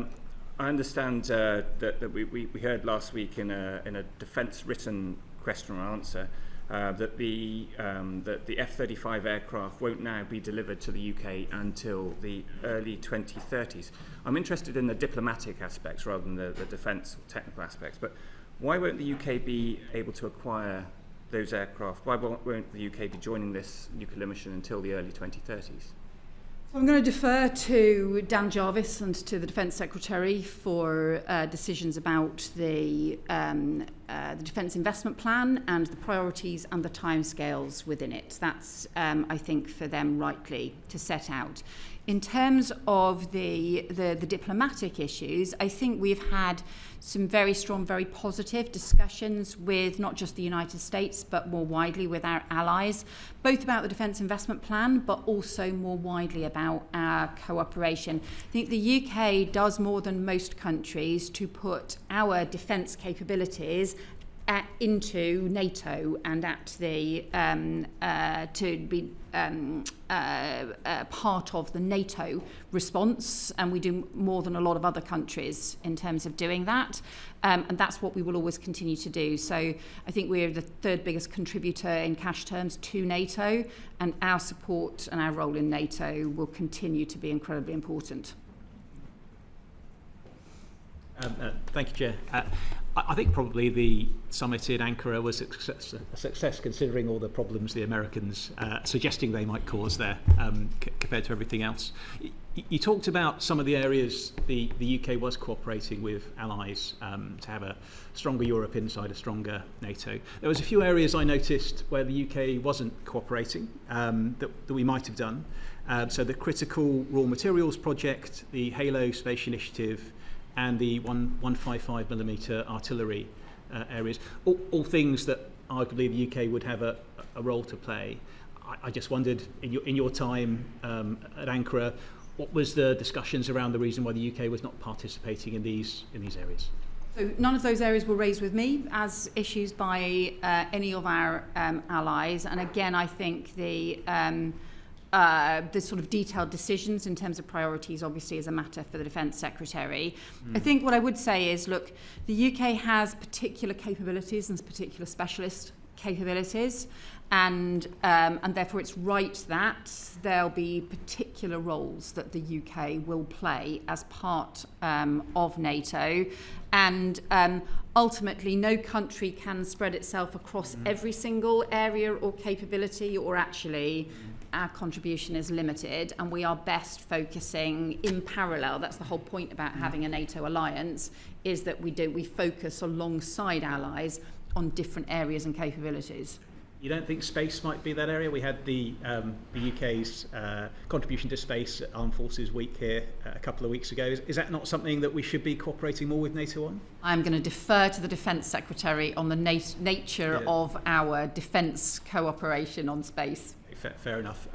understand that we heard last week in a defence written question or answer that the F-35 aircraft won't now be delivered to the UK until the early 2030s. I'm interested in the diplomatic aspects rather than the defence or technical aspects, but why won't the UK be able to acquire those aircraft? Why won't the UK be joining this nuclear mission until the early 2030s? So I'm going to defer to Dan Jarvis and to the Defence Secretary for decisions about the Defence Investment Plan and the priorities and the timescales within it. That's, I think, for them rightly to set out. In terms of the diplomatic issues, I think we've had some very strong, very positive discussions with not just the United States, but more widely with our allies, both about the Defence Investment Plan, but also more widely about our cooperation. I think the UK does more than most countries to put our defence capabilities into NATO and at the to be part of the NATO response, and we do more than a lot of other countries in terms of doing that, and that's what we will always continue to do. So I think we're the 3rd biggest contributor in cash terms to NATO, and our support and our role in NATO will continue to be incredibly important. Thank you, Chair. I think probably the summit in Ankara was a success considering all the problems the Americans suggesting they might cause there compared to everything else. You talked about some of the areas the UK was cooperating with allies to have a stronger Europe inside a stronger NATO. There was a few areas I noticed where the UK wasn't cooperating that we might have done. So the critical raw materials project, the Halo Space Initiative, and the 155mm artillery areas, all things that arguably the UK would have a role to play. I just wondered, in your time at Ankara, what was the discussions around the reason why the UK was not participating in these areas? So none of those areas were raised with me as issues by any of our allies, and again, I think the sort of detailed decisions in terms of priorities obviously is a matter for the Defence Secretary. I think what I would say is, look, the UK has particular capabilities and particular specialist capabilities, and therefore it's right that there'll be particular roles that the UK will play as part of NATO, and ultimately no country can spread itself across every single area or capability, or actually our contribution is limited, and we are best focusing in parallel. That's the whole point about having a NATO alliance, is that we focus alongside allies on different areas and capabilities. You don't think space might be that area? We had the UK's contribution to space at Armed Forces Week here a couple of weeks ago. Is that not something that we should be cooperating more with NATO on? I'm going to defer to the Defence Secretary on the nature of our defence cooperation on space. Fair enough.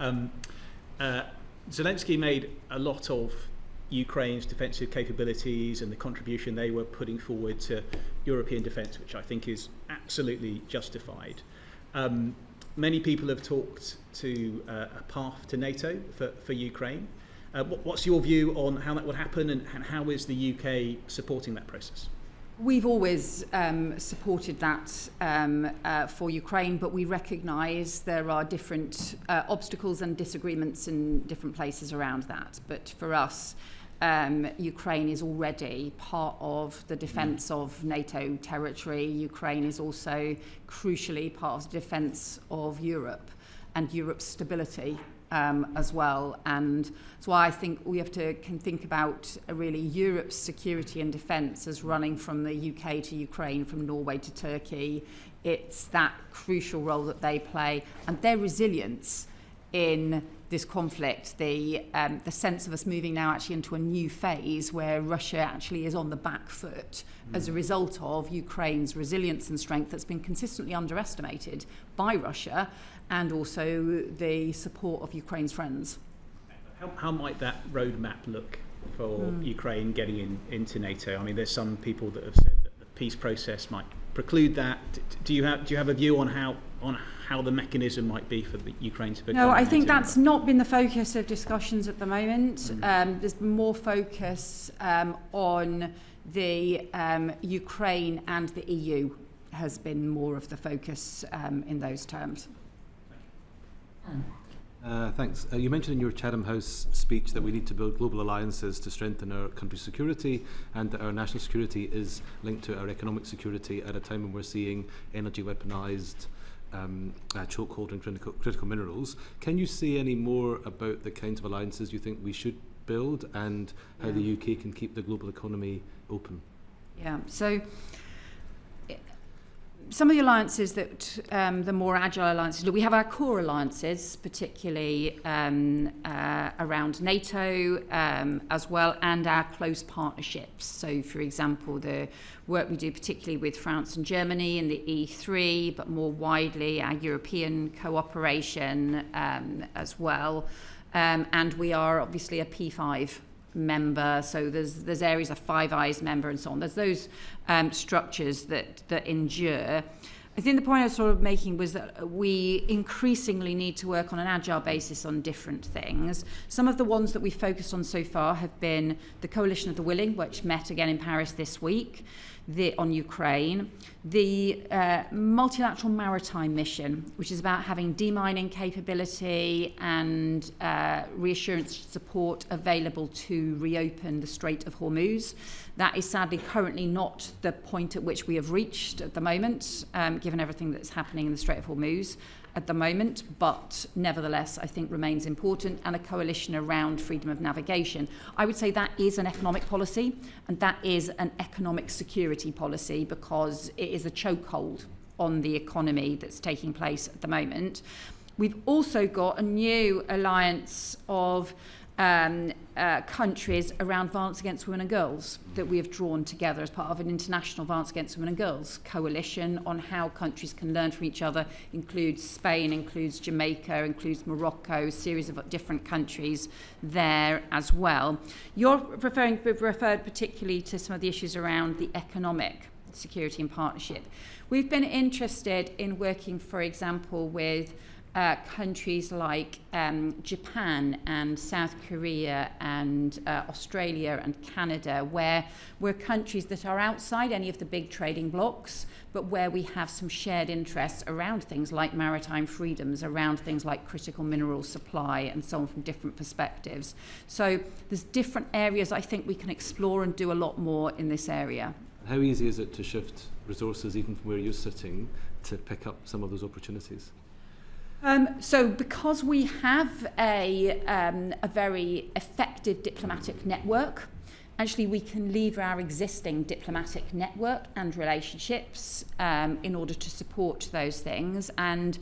Zelensky made a lot of Ukraine's defensive capabilities and the contribution they were putting forward to European defence, which I think is absolutely justified. Many people have talked to a path to NATO for Ukraine. What's your view on how that would happen, and how is the UK supporting that process? We've always supported that for Ukraine, but we recognise there are different obstacles and disagreements in different places around that. But for us, Ukraine is already part of the defence of NATO territory. Ukraine is also crucially part of the defence of Europe and Europe's stability as well. And that's why I think we have to think about really Europe's security and defence as running from the UK to Ukraine, from Norway to Turkey. It's that crucial role that they play, and their resilience in this conflict, the sense of us moving now actually into a new phase where Russia actually is on the back foot as a result of Ukraine's resilience and strength that's been consistently underestimated by Russia, and also the support of Ukraine's friends. How might that roadmap look for Ukraine getting into NATO? I mean, there's some people that have said that the peace process might preclude that. Do you have a view on how the mechanism might be for the Ukraine to become? No, I think that's not been the focus of discussions at the moment. There's been more focus on the Ukraine and the EU has been more of the focus in those terms. Thanks. You mentioned in your Chatham House speech that we need to build global alliances to strengthen our country's security, and that our national security is linked to our economic security at a time when we're seeing energy weaponised, chokehold and critical minerals. Can you say any more about the kinds of alliances you think we should build, and how the UK can keep the global economy open? Yeah, so some of the alliances that, the more agile alliances, we have our core alliances, particularly around NATO as well, and our close partnerships. So, for example, the work we do particularly with France and Germany in the E3, but more widely our European cooperation as well. And we are obviously a P5 member, so there's areas of Five Eyes member and so on. There's those structures that endure. I think the point I was sort of making was that we increasingly need to work on an agile basis on different things. Some of the ones that we focused on so far have been the Coalition of the Willing, which met again in Paris this week, on Ukraine, the multilateral maritime mission, which is about having demining capability and reassurance support available to reopen the Strait of Hormuz. That is sadly currently not the point at which we have reached at the moment, given everything that's happening in the Strait of Hormuz at the moment, but nevertheless I think remains important, and a coalition around freedom of navigation. I would say that is an economic policy, and that is an economic security policy, because it is a chokehold on the economy that's taking place at the moment. We've also got a new alliance of countries around violence against women and girls that we have drawn together as part of an international violence against women and girls coalition on how countries can learn from each other. Includes Spain, includes Jamaica, includes Morocco, a series of different countries there as well. You're referred particularly to some of the issues around the economic security and partnership. We've been interested in working, for example, with countries like Japan and South Korea and Australia and Canada, where we're countries that are outside any of the big trading blocs, but where we have some shared interests around things like maritime freedoms, around things like critical mineral supply and so on from different perspectives. So there's different areas I think we can explore and do a lot more in this area. How easy is it to shift resources, even from where you're sitting, to pick up some of those opportunities? So because we have a very effective diplomatic network, actually we can lever our existing diplomatic network and relationships in order to support those things. And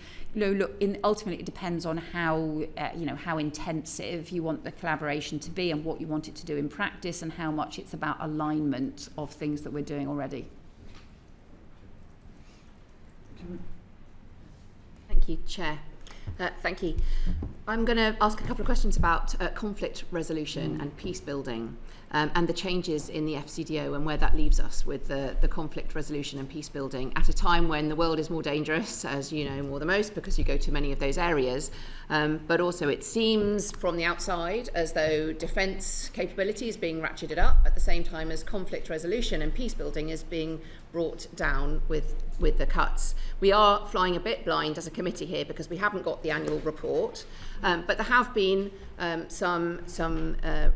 ultimately it depends on how intensive you want the collaboration to be and what you want it to do in practice, and how much it's about alignment of things that we're doing already. Thank you, Chair. Thank you. I'm going to ask a couple of questions about conflict resolution and peace building, and the changes in the FCDO and where that leaves us with the conflict resolution and peace building at a time when the world is more dangerous, as you know more than most, because you go to many of those areas. But also it seems from the outside as though defence capability is being ratcheted up at the same time as conflict resolution and peace building is being brought down with the cuts. We are flying a bit blind as a committee here because we haven't got the annual report, but there have been some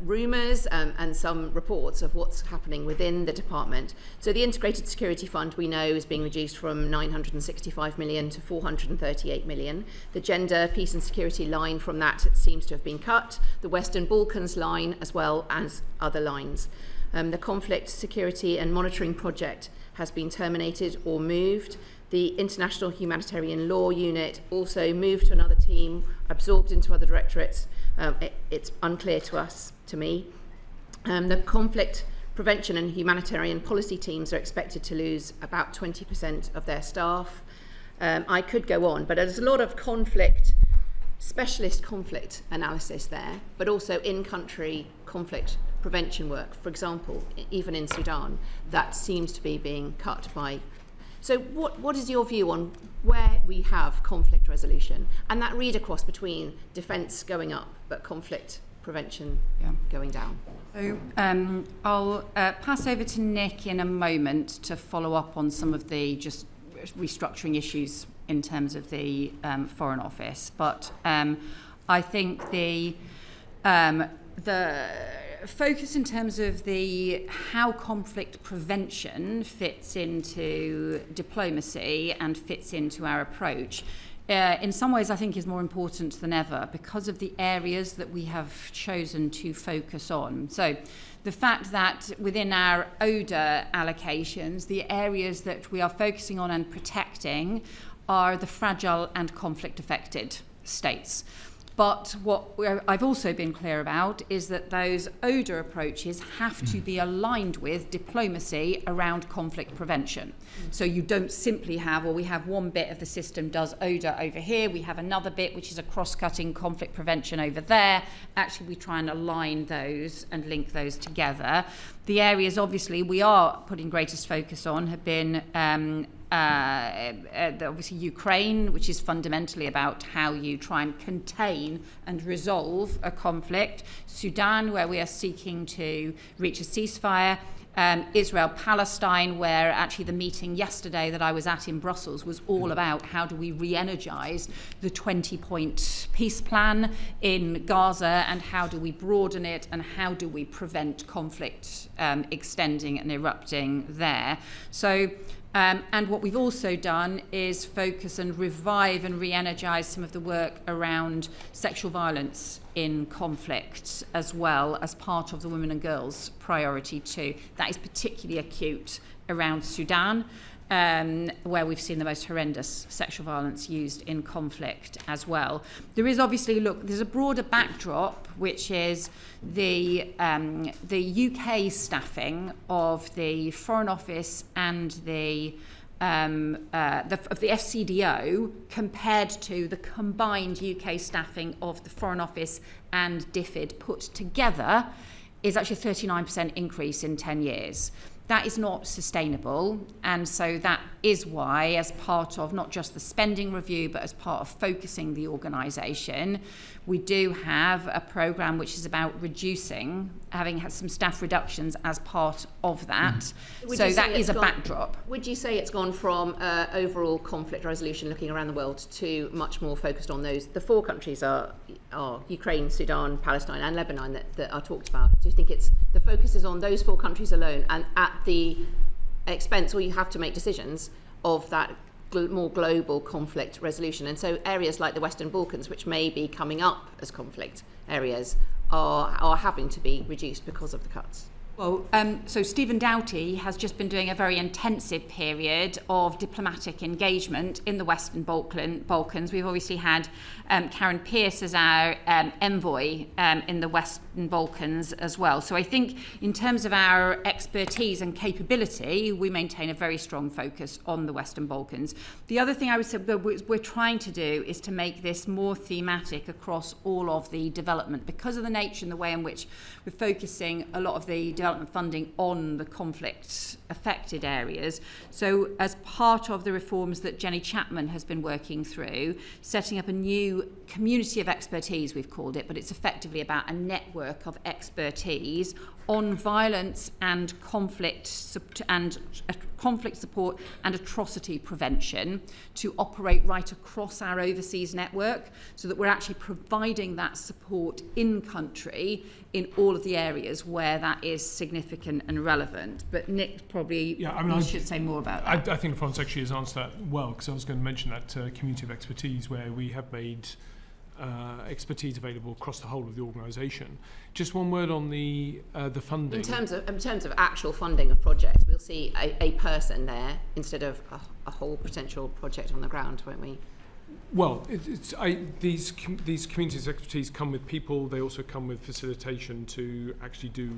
rumours and some reports of what's happening within the department. So the Integrated Security Fund, we know, is being reduced from 965 million to 438 million. The Gender, Peace and Security line from that seems to have been cut. The Western Balkans line, as well as other lines. The Conflict, Security and Monitoring Project has been terminated or moved. The International Humanitarian Law Unit also moved to another team, absorbed into other directorates. It's unclear to me. The conflict prevention and humanitarian policy teams are expected to lose about 20% of their staff. I could go on, but there's a lot of specialist conflict analysis there, but also in-country conflict prevention work, for example, even in Sudan, that seems to be being cut by. So what is your view on where we have conflict resolution and that read across between defence going up but conflict prevention going down? So I'll pass over to Nick in a moment to follow up on some of the just restructuring issues in terms of the Foreign Office, but I think the focus in terms of how conflict prevention fits into diplomacy and fits into our approach, in some ways I think is more important than ever because of the areas that we have chosen to focus on. So the fact that within our ODA allocations, the areas that we are focusing on and protecting are the fragile and conflict affected states. But what I've also been clear about is that those ODA approaches have to be aligned with diplomacy around conflict prevention. So you don't simply have, we have one bit of the system does ODA over here, we have another bit which is a cross-cutting conflict prevention over there. Actually, we try and align those and link those together. The areas, obviously, we are putting greatest focus on have been obviously Ukraine, which is fundamentally about how you try and contain and resolve a conflict. Sudan, where we are seeking to reach a ceasefire. Israel-Palestine, where actually the meeting yesterday that I was at in Brussels was all about how do we re-energise the 20-point peace plan in Gaza and how do we broaden it and how do we prevent conflict extending and erupting there. So and what we've also done is focus and revive and re-energise some of the work around sexual violence in conflict as well as part of the women and girls priority too. That is particularly acute around Sudan, where we've seen the most horrendous sexual violence used in conflict as well. There is obviously, there's a broader backdrop, which is the UK staffing of the Foreign Office and the FCDO compared to the combined UK staffing of the Foreign Office and DFID put together is actually a 39% increase in 10 years. That is not sustainable, and so that is why, as part of not just the spending review, but as part of focusing the organisation, we do have a programme which is about having had some staff reductions as part of that. So that is a backdrop. Would you say it's gone from overall conflict resolution looking around the world to much more focused on those? The 4 countries are Ukraine, Sudan, Palestine and Lebanon that are talked about. Do you think the focus is on those 4 countries alone and at the expense, or you have to make decisions of that more global conflict resolution? And so areas like the Western Balkans, which may be coming up as conflict areas, are having to be reduced because of the cuts. Well, so Stephen Doughty has just been doing a very intensive period of diplomatic engagement in the Western Balkans. We've obviously had Karen Pierce as our envoy in the Western Balkans as well. So I think in terms of our expertise and capability, we maintain a very strong focus on the Western Balkans. The other thing I would say we're trying to do is to make this more thematic across all of the development, because of the nature and the way in which we're focusing a lot of the development funding on the conflict affected areas. So as part of the reforms that Jenny Chapman has been working through, setting up a new community of expertise, we've called it, but it's effectively about a network of expertise on violence and conflict support and atrocity prevention to operate right across our overseas network, so that we're actually providing that support in country in all of the areas where that is significant and relevant. But Nick probably should say more about that. I think the Foreign Secretary has answered that well, because I was going to mention that community of expertise where we have made expertise available across the whole of the organisation. Just one word on the funding. In terms of actual funding of projects, we'll see a person there instead of a whole potential project on the ground, won't we? Well, these communities of expertise come with people. They also come with facilitation to actually do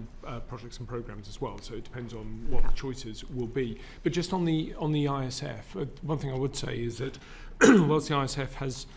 projects and programmes as well. So it depends on what the choices will be. But just on the ISF, one thing I would say is that whilst the ISF has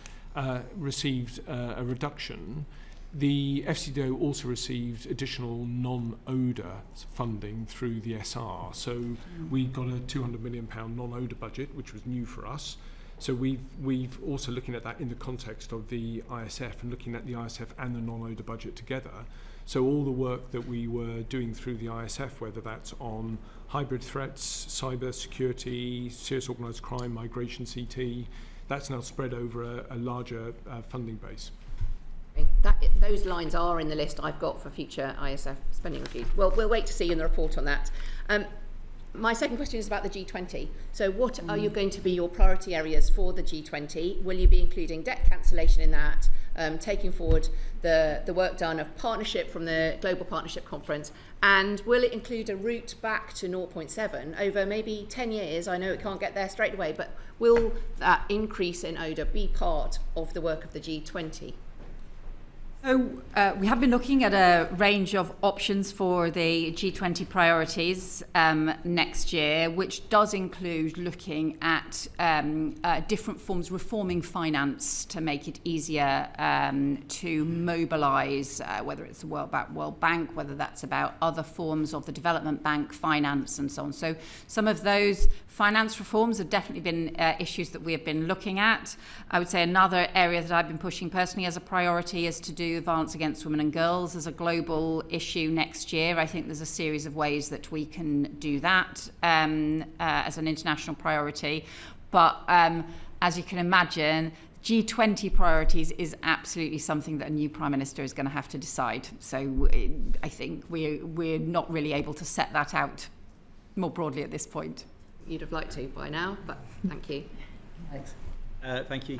received a reduction, the FCDO also received additional non-ODA funding through the SR. So we got a £200 million non-ODA budget, which was new for us. So we've also looking at that in the context of the ISF and looking at the ISF and the non-ODA budget together. So all the work that we were doing through the ISF, whether that's on hybrid threats, cyber security, serious organised crime, migration, CT, that's now spread over a larger funding base. Those lines are in the list I've got for future ISF spending reviews. Well, we'll wait to see in the report on that. My second question is about the G20. So what are you going to be your priority areas for the G20? Will you be including debt cancellation in that, taking forward the work done of partnership from the Global Partnership Conference, and will it include a route back to 0.7 over maybe 10 years? I know it can't get there straight away, but will that increase in ODA be part of the work of the G20? So we have been looking at a range of options for the G20 priorities next year, which does include looking at different forms, reforming finance to make it easier to mobilise, whether it's the World Bank, whether that's about other forms of the Development Bank finance and so on. So some of those finance reforms have definitely been issues that we have been looking at. I would say another area that I've been pushing personally as a priority is to do violence against women and girls as a global issue next year. I think there's a series of ways that we can do that as an international priority. But as you can imagine, G20 priorities is absolutely something that a new Prime Minister is going to have to decide. So I think we're not really able to set that out more broadly at this point. You'd have liked to by now, but thank you. Thanks. Thank you.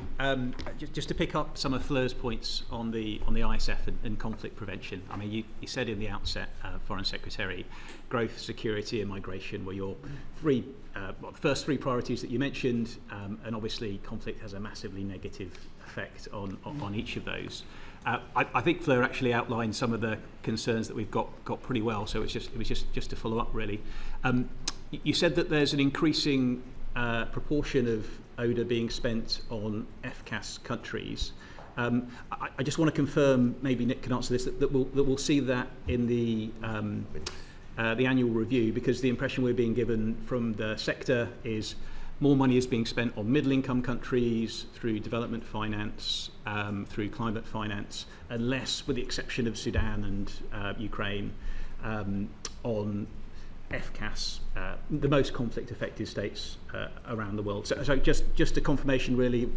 Just to pick up some of Fleur's points on the ISF and conflict prevention. I mean, you said in the outset, Foreign Secretary, growth, security and migration were your first three priorities that you mentioned, and obviously conflict has a massively negative effect on each of those. I think Fleur actually outlined some of the concerns that we've got pretty well, so it was just to follow up really. You said that there's an increasing proportion of ODA being spent on FCAS countries. I just want to confirm, maybe Nick can answer this, that we'll see that in the the annual review, because the impression we're being given from the sector is more money is being spent on middle-income countries through development finance, through climate finance, and less, with the exception of Sudan and Ukraine, on FCAS, the most conflict-affected states around the world. So just a confirmation, really,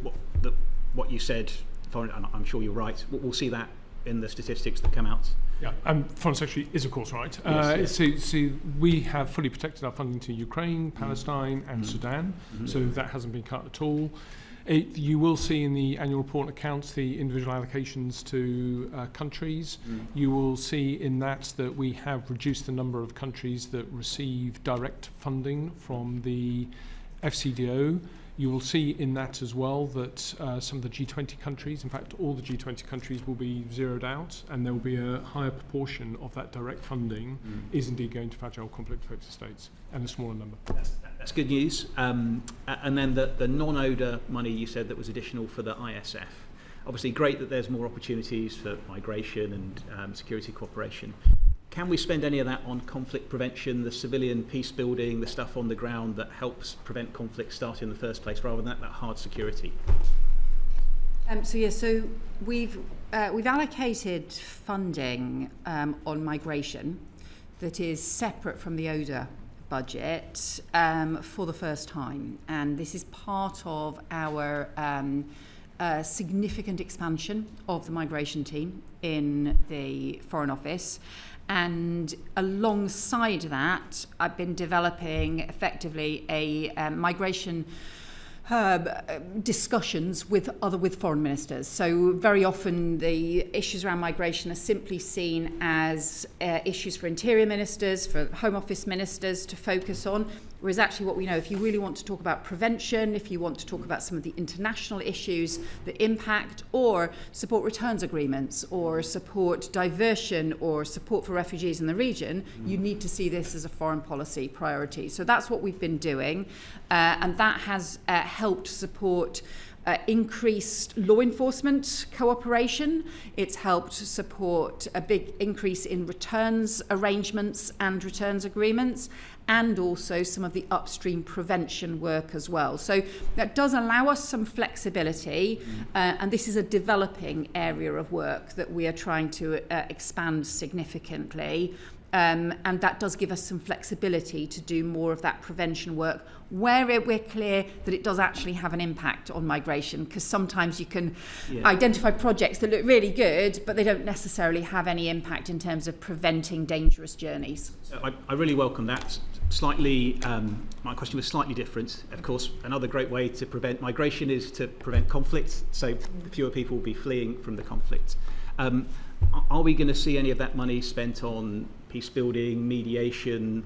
what you said, and I'm sure you're right. We'll see that in the statistics that come out. Yeah, Foreign Secretary is of course right. Yes. So we have fully protected our funding to Ukraine, Palestine and Sudan, so that hasn't been cut at all. You will see in the annual report and accounts the individual allocations to countries. You will see in that we have reduced the number of countries that receive direct funding from the FCDO. You will see in that as well that some of the G20 countries, in fact all the G20 countries, will be zeroed out, and there will be a higher proportion of that direct funding is indeed going to fragile conflict-affected states, and a smaller number. That's good news. And then the non-ODA money you said that was additional for the ISF. Obviously great that there's more opportunities for migration and security cooperation. Can we spend any of that on conflict prevention, the civilian peace building, the stuff on the ground that helps prevent conflict starting in the first place, rather than that hard security? So we've allocated funding on migration that is separate from the ODA budget for the first time, and this is part of our significant expansion of the migration team in the Foreign Office. And alongside that, I've been developing effectively a migration discussions with foreign ministers. So very often the issues around migration are simply seen as issues for interior ministers, for Home Office ministers to focus on. Whereas actually what we know, if you really want to talk about prevention, if you want to talk about some of the international issues that impact, or support returns agreements, or support diversion, or support for refugees in the region, you need to see this as a foreign policy priority. So that's what we've been doing, and that has helped support increased law enforcement cooperation. It's helped support a big increase in returns arrangements and returns agreements, and also some of the upstream prevention work as well. So that does allow us some flexibility, and this is a developing area of work that we are trying to expand significantly. And that does give us some flexibility to do more of that prevention work where we're clear that it does actually have an impact on migration, because sometimes you can identify projects that look really good, but they don't necessarily have any impact in terms of preventing dangerous journeys. I really welcome that. Slightly, my question was slightly different. Of course, another great way to prevent migration is to prevent conflict, so fewer people will be fleeing from the conflict. Are we going to see any of that money spent on peace building, mediation,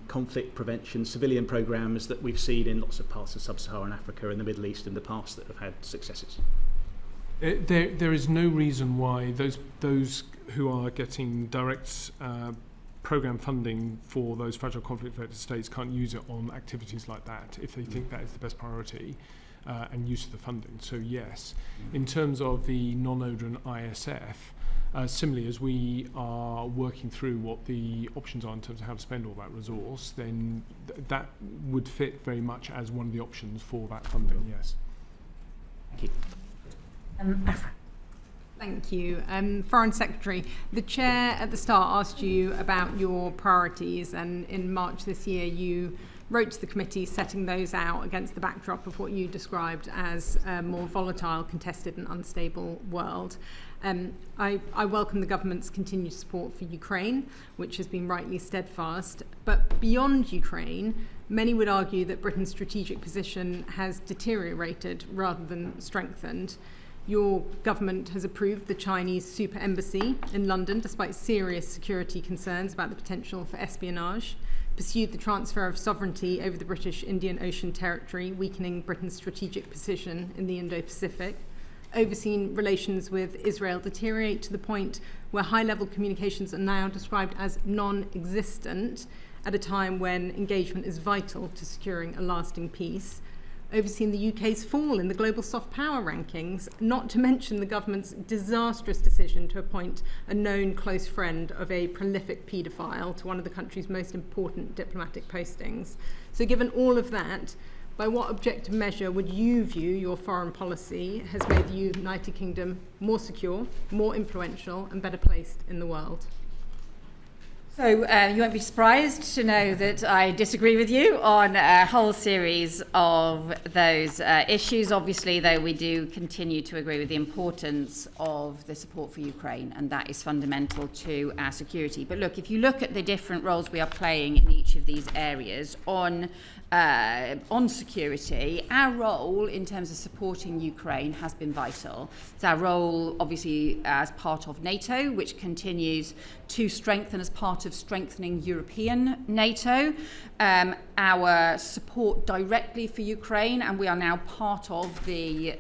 conflict prevention, civilian programs that we've seen in lots of parts of sub-Saharan Africa and the Middle East in the past that have had successes? There is no reason why those who are getting direct program funding for those fragile conflict-affected states can't use it on activities like that if they think that is the best priority and use of the funding. So yes, in terms of the non-ODA and ISF, similarly, as we are working through what the options are in terms of how to spend all that resource, then that would fit very much as one of the options for that funding, yes. Thank you. Thank you. Foreign Secretary, the Chair at the start asked you about your priorities, and in March this year you wrote to the committee setting those out against the backdrop of what you described as a more volatile, contested and unstable world. I welcome the government's continued support for Ukraine, which has been rightly steadfast, but beyond Ukraine, many would argue that Britain's strategic position has deteriorated rather than strengthened. Your government has approved the Chinese super embassy in London despite serious security concerns about the potential for espionage, pursued the transfer of sovereignty over the British Indian Ocean territory, weakening Britain's strategic position in the Indo-Pacific, overseen relations with Israel deteriorate to the point where high-level communications are now described as non-existent at a time when engagement is vital to securing a lasting peace, overseen the UK's fall in the global soft power rankings, not to mention the government's disastrous decision to appoint a known close friend of a prolific paedophile to one of the country's most important diplomatic postings. So given all of that, by what objective measure would you view your foreign policy has made the United Kingdom more secure, more influential and better placed in the world? So you won't be surprised to know that I disagree with you on a whole series of those issues. Obviously, though, we do continue to agree with the importance of the support for Ukraine, and that is fundamental to our security. But look, if you look at the different roles we are playing in each of these areas on security, our role in terms of supporting Ukraine has been vital. It's our role, obviously, as part of NATO, which continues to strengthen as part of strengthening European NATO. Our support directly for Ukraine, and we are now part of the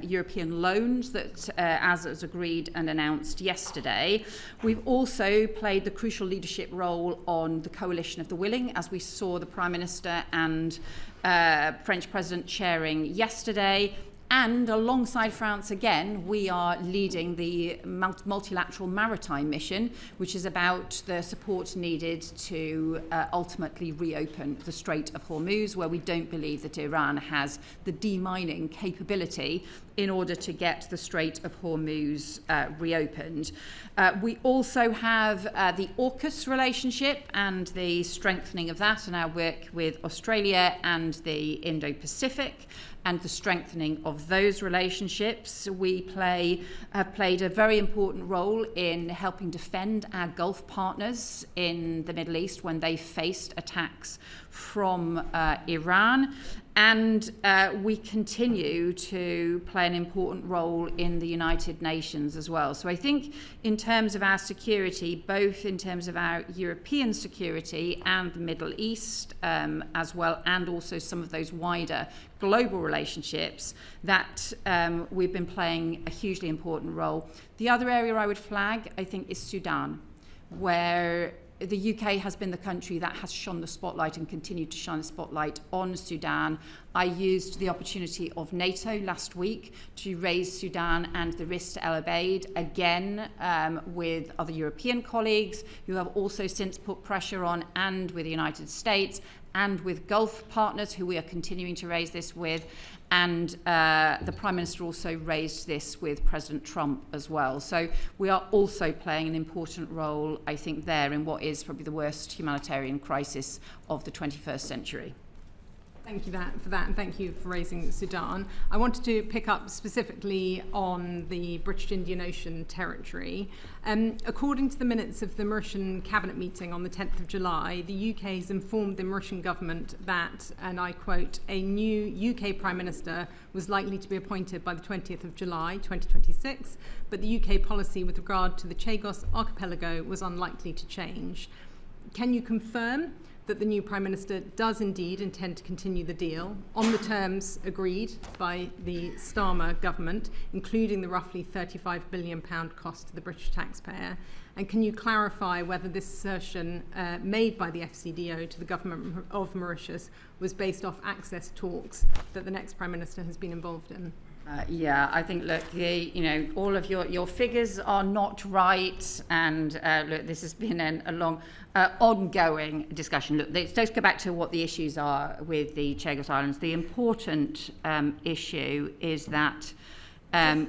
European loans that, as was agreed and announced yesterday. We've also played the crucial leadership role on the coalition of the willing, as we saw the Prime Minister and French President chairing yesterday. And alongside France again, we are leading the multilateral maritime mission, which is about the support needed to ultimately reopen the Strait of Hormuz, where we don't believe that Iran has the demining capability in order to get the Strait of Hormuz reopened. We also have the AUKUS relationship and the strengthening of that, and our work with Australia and the Indo-Pacific, and the strengthening of those relationships. We have played a very important role in helping defend our Gulf partners in the Middle East when they faced attacks from Iran. And we continue to play an important role in the United Nations as well. So I think in terms of our security, both in terms of our European security and the Middle East as well, and also some of those wider global relationships, that we've been playing a hugely important role. The other area I would flag, I think, is Sudan, where the UK has been the country that has shone the spotlight and continued to shine the spotlight on Sudan. I used the opportunity of NATO last week to raise Sudan and the risk to El Obeid again with other European colleagues who have also since put pressure on, and with the United States and with Gulf partners who we are continuing to raise this with. And the Prime Minister also raised this with President Trump as well. So we are also playing an important role, I think, there in what is probably the worst humanitarian crisis of the 21st century. Thank you for that, and thank you for raising Sudan. I wanted to pick up specifically on the British Indian Ocean territory. According to the minutes of the Mauritian Cabinet meeting on the 10th of July, the UK has informed the Mauritian government that, and I quote, a new UK Prime Minister was likely to be appointed by the 20th of July 2026, but the UK policy with regard to the Chagos archipelago was unlikely to change. Can you confirm that the new Prime Minister does indeed intend to continue the deal on the terms agreed by the Starmer government, including the roughly £35 billion cost to the British taxpayer? And can you clarify whether this assertion made by the FCDO to the government of Mauritius was based off access talks that the next Prime Minister has been involved in? Yeah, I think, look, all of your figures are not right, and look, this has been a long, ongoing discussion. Look, let's go back to what the issues are with the Chagos Islands. The important issue is that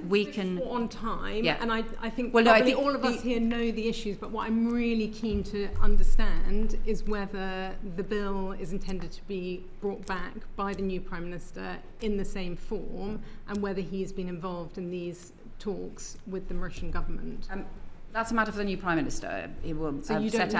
we can on time, yeah. And I think well, probably all of us here know the issues, but what I'm really keen to understand is whether the bill is intended to be brought back by the new Prime Minister in the same form, and whether he's been involved in these talks with the Mauritian government. That's a matter for the new Prime Minister. He will set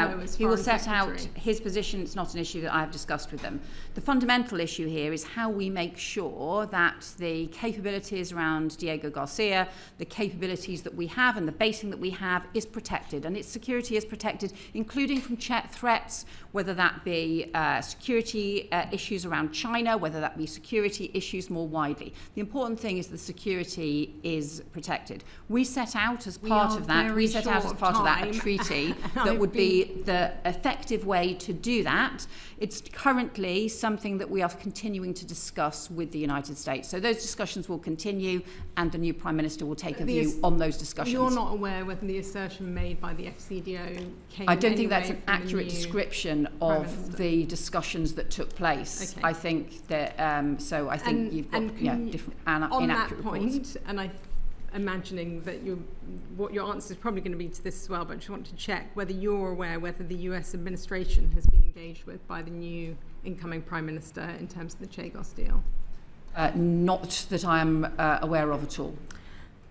out his position. It's not an issue that I have discussed with them. The fundamental issue here is how we make sure that the capabilities around Diego Garcia, the capabilities that we have and the basing that we have is protected, and its security is protected, including from threats, whether that be security issues around China, whether that be security issues more widely. The important thing is the security is protected. We set out as part of that. We set set out as part of that a treaty that would be the effective way to do that. It's currently something that we are continuing to discuss with the United States. So those discussions will continue, and the new Prime Minister will take a view on those discussions. You're not aware whether the assertion made by the FCDO came I don't think that's an accurate description of the discussions that took place. Okay. I think that, so I think you've got different on inaccurate that point, reports. and I'm imagining that what your answer is probably going to be to this as well, but I just want to check whether you're aware whether the US administration has been engaged with by the new incoming Prime Minister in terms of the Chagos deal. Not that I'm aware of at all.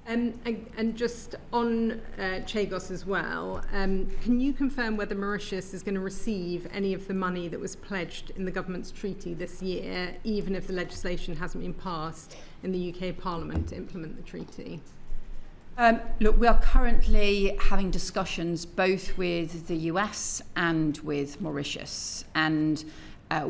And just on Chagos as well, can you confirm whether Mauritius is going to receive any of the money that was pledged in the government's treaty this year, even if the legislation hasn't been passed in the UK Parliament to implement the treaty? Look, we are currently having discussions both with the US and with Mauritius, and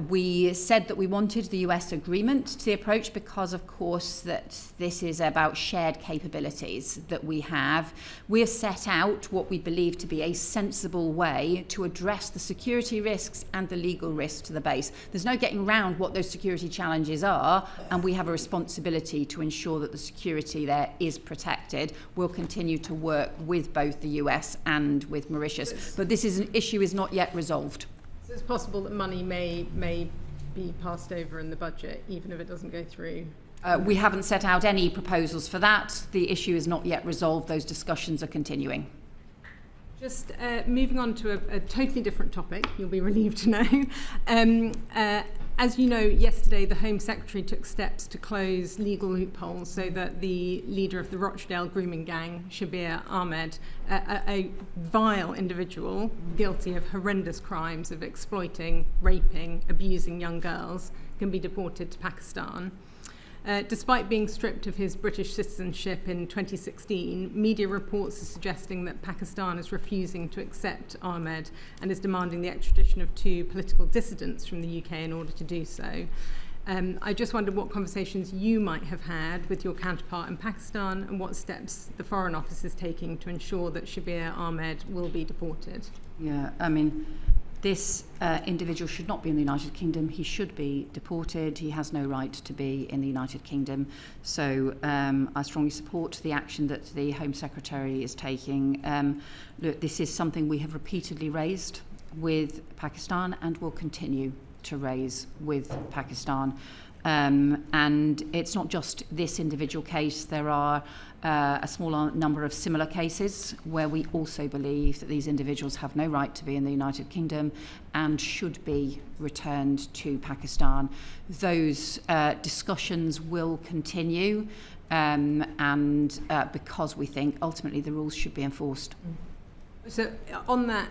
we said that we wanted the US agreement to the approach because, of course, that this is about shared capabilities that we have. We have set out what we believe to be a sensible way to address the security risks and the legal risks to the base. There's no getting around what those security challenges are, and we have a responsibility to ensure that the security there is protected. We'll continue to work with both the US and with Mauritius, but this is an issue is not yet resolved. So it's possible that money may be passed over in the budget, even if it doesn't go through? We haven't set out any proposals for that. The issue is not yet resolved. Those discussions are continuing. Just moving on to a totally different topic, you'll be relieved to know. As you know, yesterday the Home Secretary took steps to close legal loopholes so that the leader of the Rochdale grooming gang, Shabir Ahmed, a vile individual guilty of horrendous crimes of exploiting, raping, abusing young girls, can be deported to Pakistan. Despite being stripped of his British citizenship in 2016, media reports are suggesting that Pakistan is refusing to accept Ahmed and is demanding the extradition of 2 political dissidents from the UK in order to do so. I just wondered what conversations you might have had with your counterpart in Pakistan and what steps the Foreign Office is taking to ensure that Shabir Ahmed will be deported. Yeah, I mean, this individual should not be in the United Kingdom. He should be deported. He has no right to be in the United Kingdom. So I strongly support the action that the Home Secretary is taking. Look, this is something we have repeatedly raised with Pakistan and will continue to raise with Pakistan. And it's not just this individual case. There are a small number of similar cases where we also believe that these individuals have no right to be in the United Kingdom and should be returned to Pakistan. Those discussions will continue because we think ultimately the rules should be enforced. So on that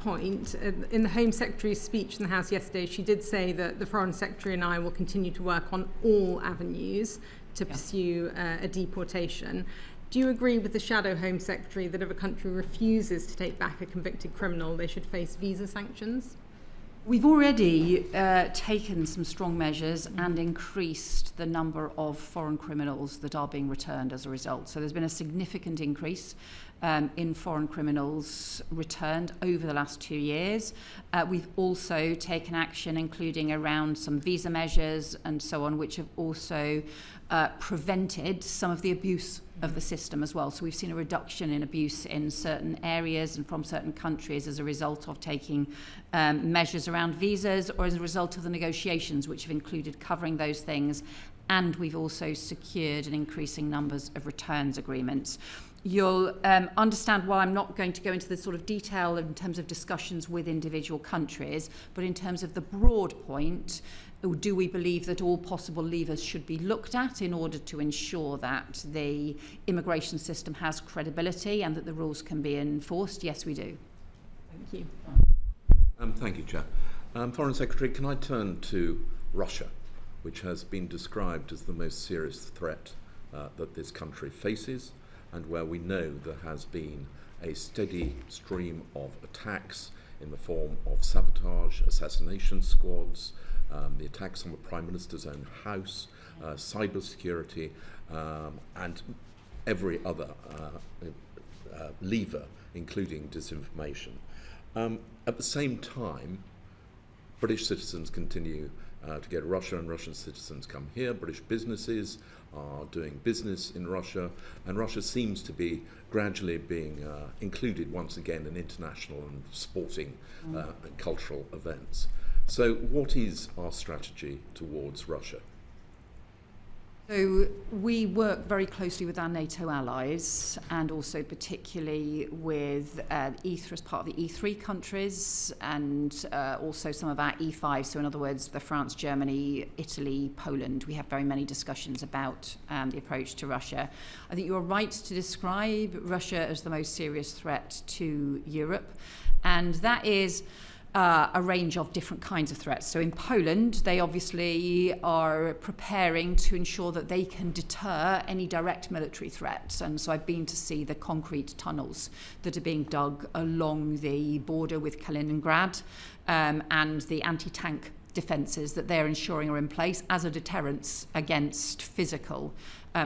point, in the Home Secretary's speech in the House yesterday, she did say that the Foreign Secretary and I will continue to work on all avenues to pursue a deportation. Do you agree with the Shadow Home Secretary that if a country refuses to take back a convicted criminal, they should face visa sanctions? We've already taken some strong measures and increased the number of foreign criminals that are being returned as a result. So there's been a significant increase in foreign criminals returned over the last 2 years. We've also taken action, including around some visa measures and so on, which have also prevented some of the abuse of the system as well. So we've seen a reduction in abuse in certain areas and from certain countries as a result of taking measures around visas or as a result of the negotiations which have included covering those things. And we've also secured an increasing numbers of returns agreements. You'll understand why I'm not going to go into the sort of detail in terms of discussions with individual countries, but in terms of the broad point, do we believe that all possible levers should be looked at in order to ensure that the immigration system has credibility and that the rules can be enforced? Yes, we do. Thank you. Thank you, Chair. Foreign Secretary, can I turn to Russia, which has been described as the most serious threat that this country faces, and where we know there has been a steady stream of attacks in the form of sabotage, assassination squads, the attacks on the Prime Minister's own house, cyber security, and every other lever, including disinformation. At the same time, British citizens continue to go to Russia, and Russian citizens come here. British businesses are doing business in Russia, and Russia seems to be gradually being included once again in international and sporting and cultural events. So what is our strategy towards Russia? So we work very closely with our NATO allies, and also particularly with E3 as part of the E3 countries, and also some of our E5. So in other words, the France, Germany, Italy, Poland. We have very many discussions about the approach to Russia. I think you're right to describe Russia as the most serious threat to Europe, and that is a range of different kinds of threats. So in Poland, they obviously are preparing to ensure that they can deter any direct military threats. And so I've been to see the concrete tunnels that are being dug along the border with Kaliningrad, and the anti-tank defences that they're ensuring are in place as a deterrence against physical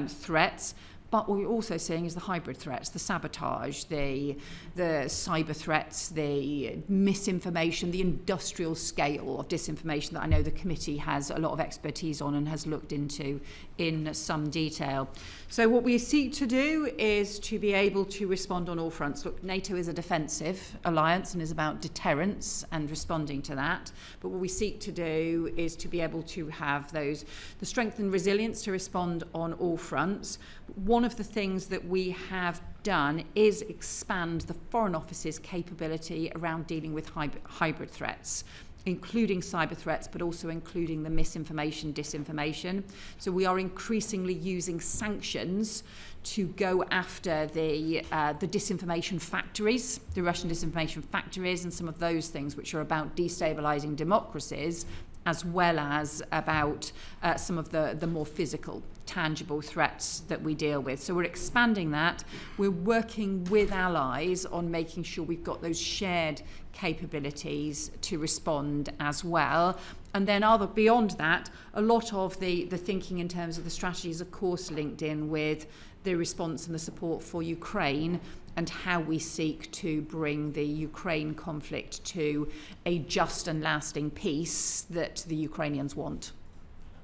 threats. But what we're also seeing is the hybrid threats, the sabotage, the cyber threats, the misinformation, the industrial scale of disinformation that I know the committee has a lot of expertise on and has looked into in some detail. So what we seek to do is to be able to respond on all fronts. Look, NATO is a defensive alliance and is about deterrence and responding to that. But what we seek to do is to be able to have the strength and resilience to respond on all fronts. One of the things that we have done is expand the Foreign Office's capability around dealing with hybrid threats, including cyber threats, but also including the misinformation, disinformation. So we are increasingly using sanctions to go after the disinformation factories, the Russian disinformation factories, and some of those things which are about destabilizing democracies, as well as about some of the more physical, tangible threats that we deal with. So we're expanding that. We're working with allies on making sure we've got those shared capabilities to respond as well. And then beyond that, a lot of the thinking in terms of the strategy is, of course, linked in with the response and the support for Ukraine, and how we seek to bring the Ukraine conflict to a just and lasting peace that the Ukrainians want.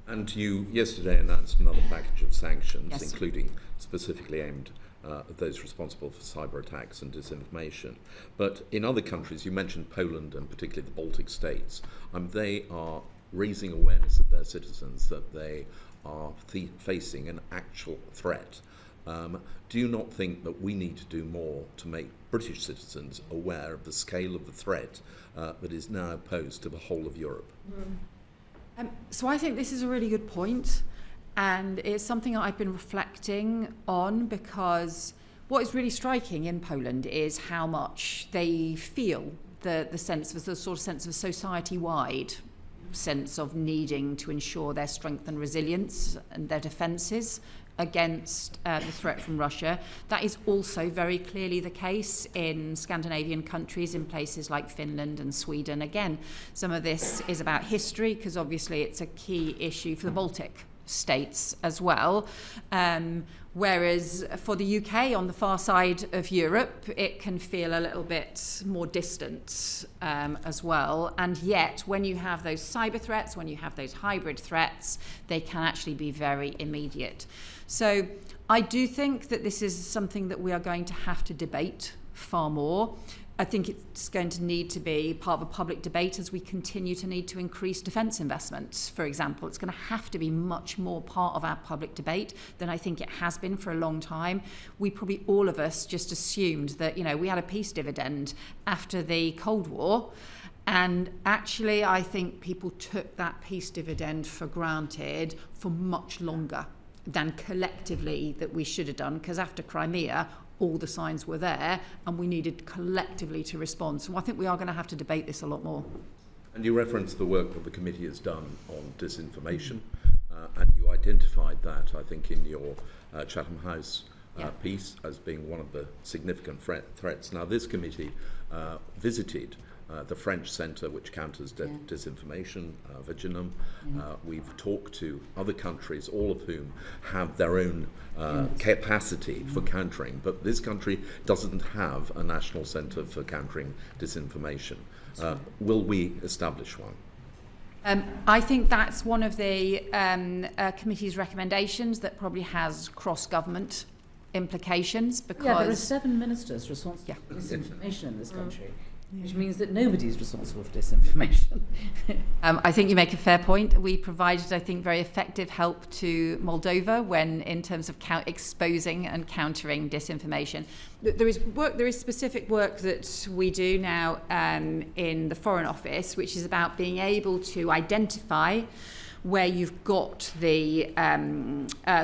And you yesterday announced another package of sanctions, Yes. including specifically aimed at those responsible for cyber attacks and disinformation. But in other countries, you mentioned Poland and particularly the Baltic states, they are raising awareness of their citizens that they are facing an actual threat. Do you not think that we need to do more to make British citizens aware of the scale of the threat that is now posed to the whole of Europe? So I think this is a really good point, and it's something that I've been reflecting on, because what is really striking in Poland is how much they feel the sort of sense of society-wide sense of needing to ensure their strength and resilience and their defences against the threat from Russia. That is also very clearly the case in Scandinavian countries, in places like Finland and Sweden. Again, some of this is about history, because obviously it's a key issue for the Baltic states as well. Whereas for the UK, on the far side of Europe, it can feel a little bit more distant as well. And yet, when you have those cyber threats, when you have those hybrid threats, they can actually be very immediate. So I do think that this is something that we are going to have to debate far more. I think it's going to need to be part of a public debate as we continue to need to increase defence investments, for example. It's going to have to be much more part of our public debate than I think it has been for a long time. We probably, all of us, just assumed that, we had a peace dividend after the Cold War. And actually, I think people took that peace dividend for granted for much longer than collectively that we should have done, because after Crimea, all the signs were there, and we needed collectively to respond. So I think we are going to have to debate this a lot more. And you referenced the work that the committee has done on disinformation, and you identified that, I think, in your Chatham House piece as being one of the significant threats. Now, this committee visited the French Centre, which counters disinformation, Viginum. We've talked to other countries, all of whom have their own capacity for countering, but this country doesn't have a national centre for countering disinformation. Will we establish one? I think that's one of the committee's recommendations that probably has cross-government implications, because there are 7 ministers responsible for disinformation in this country, which means that nobody's responsible for disinformation. I think you make a fair point. We provided, I think, very effective help to Moldova when, in terms of exposing and countering disinformation. There is specific work that we do now in the Foreign Office, which is about being able to identify where you've got the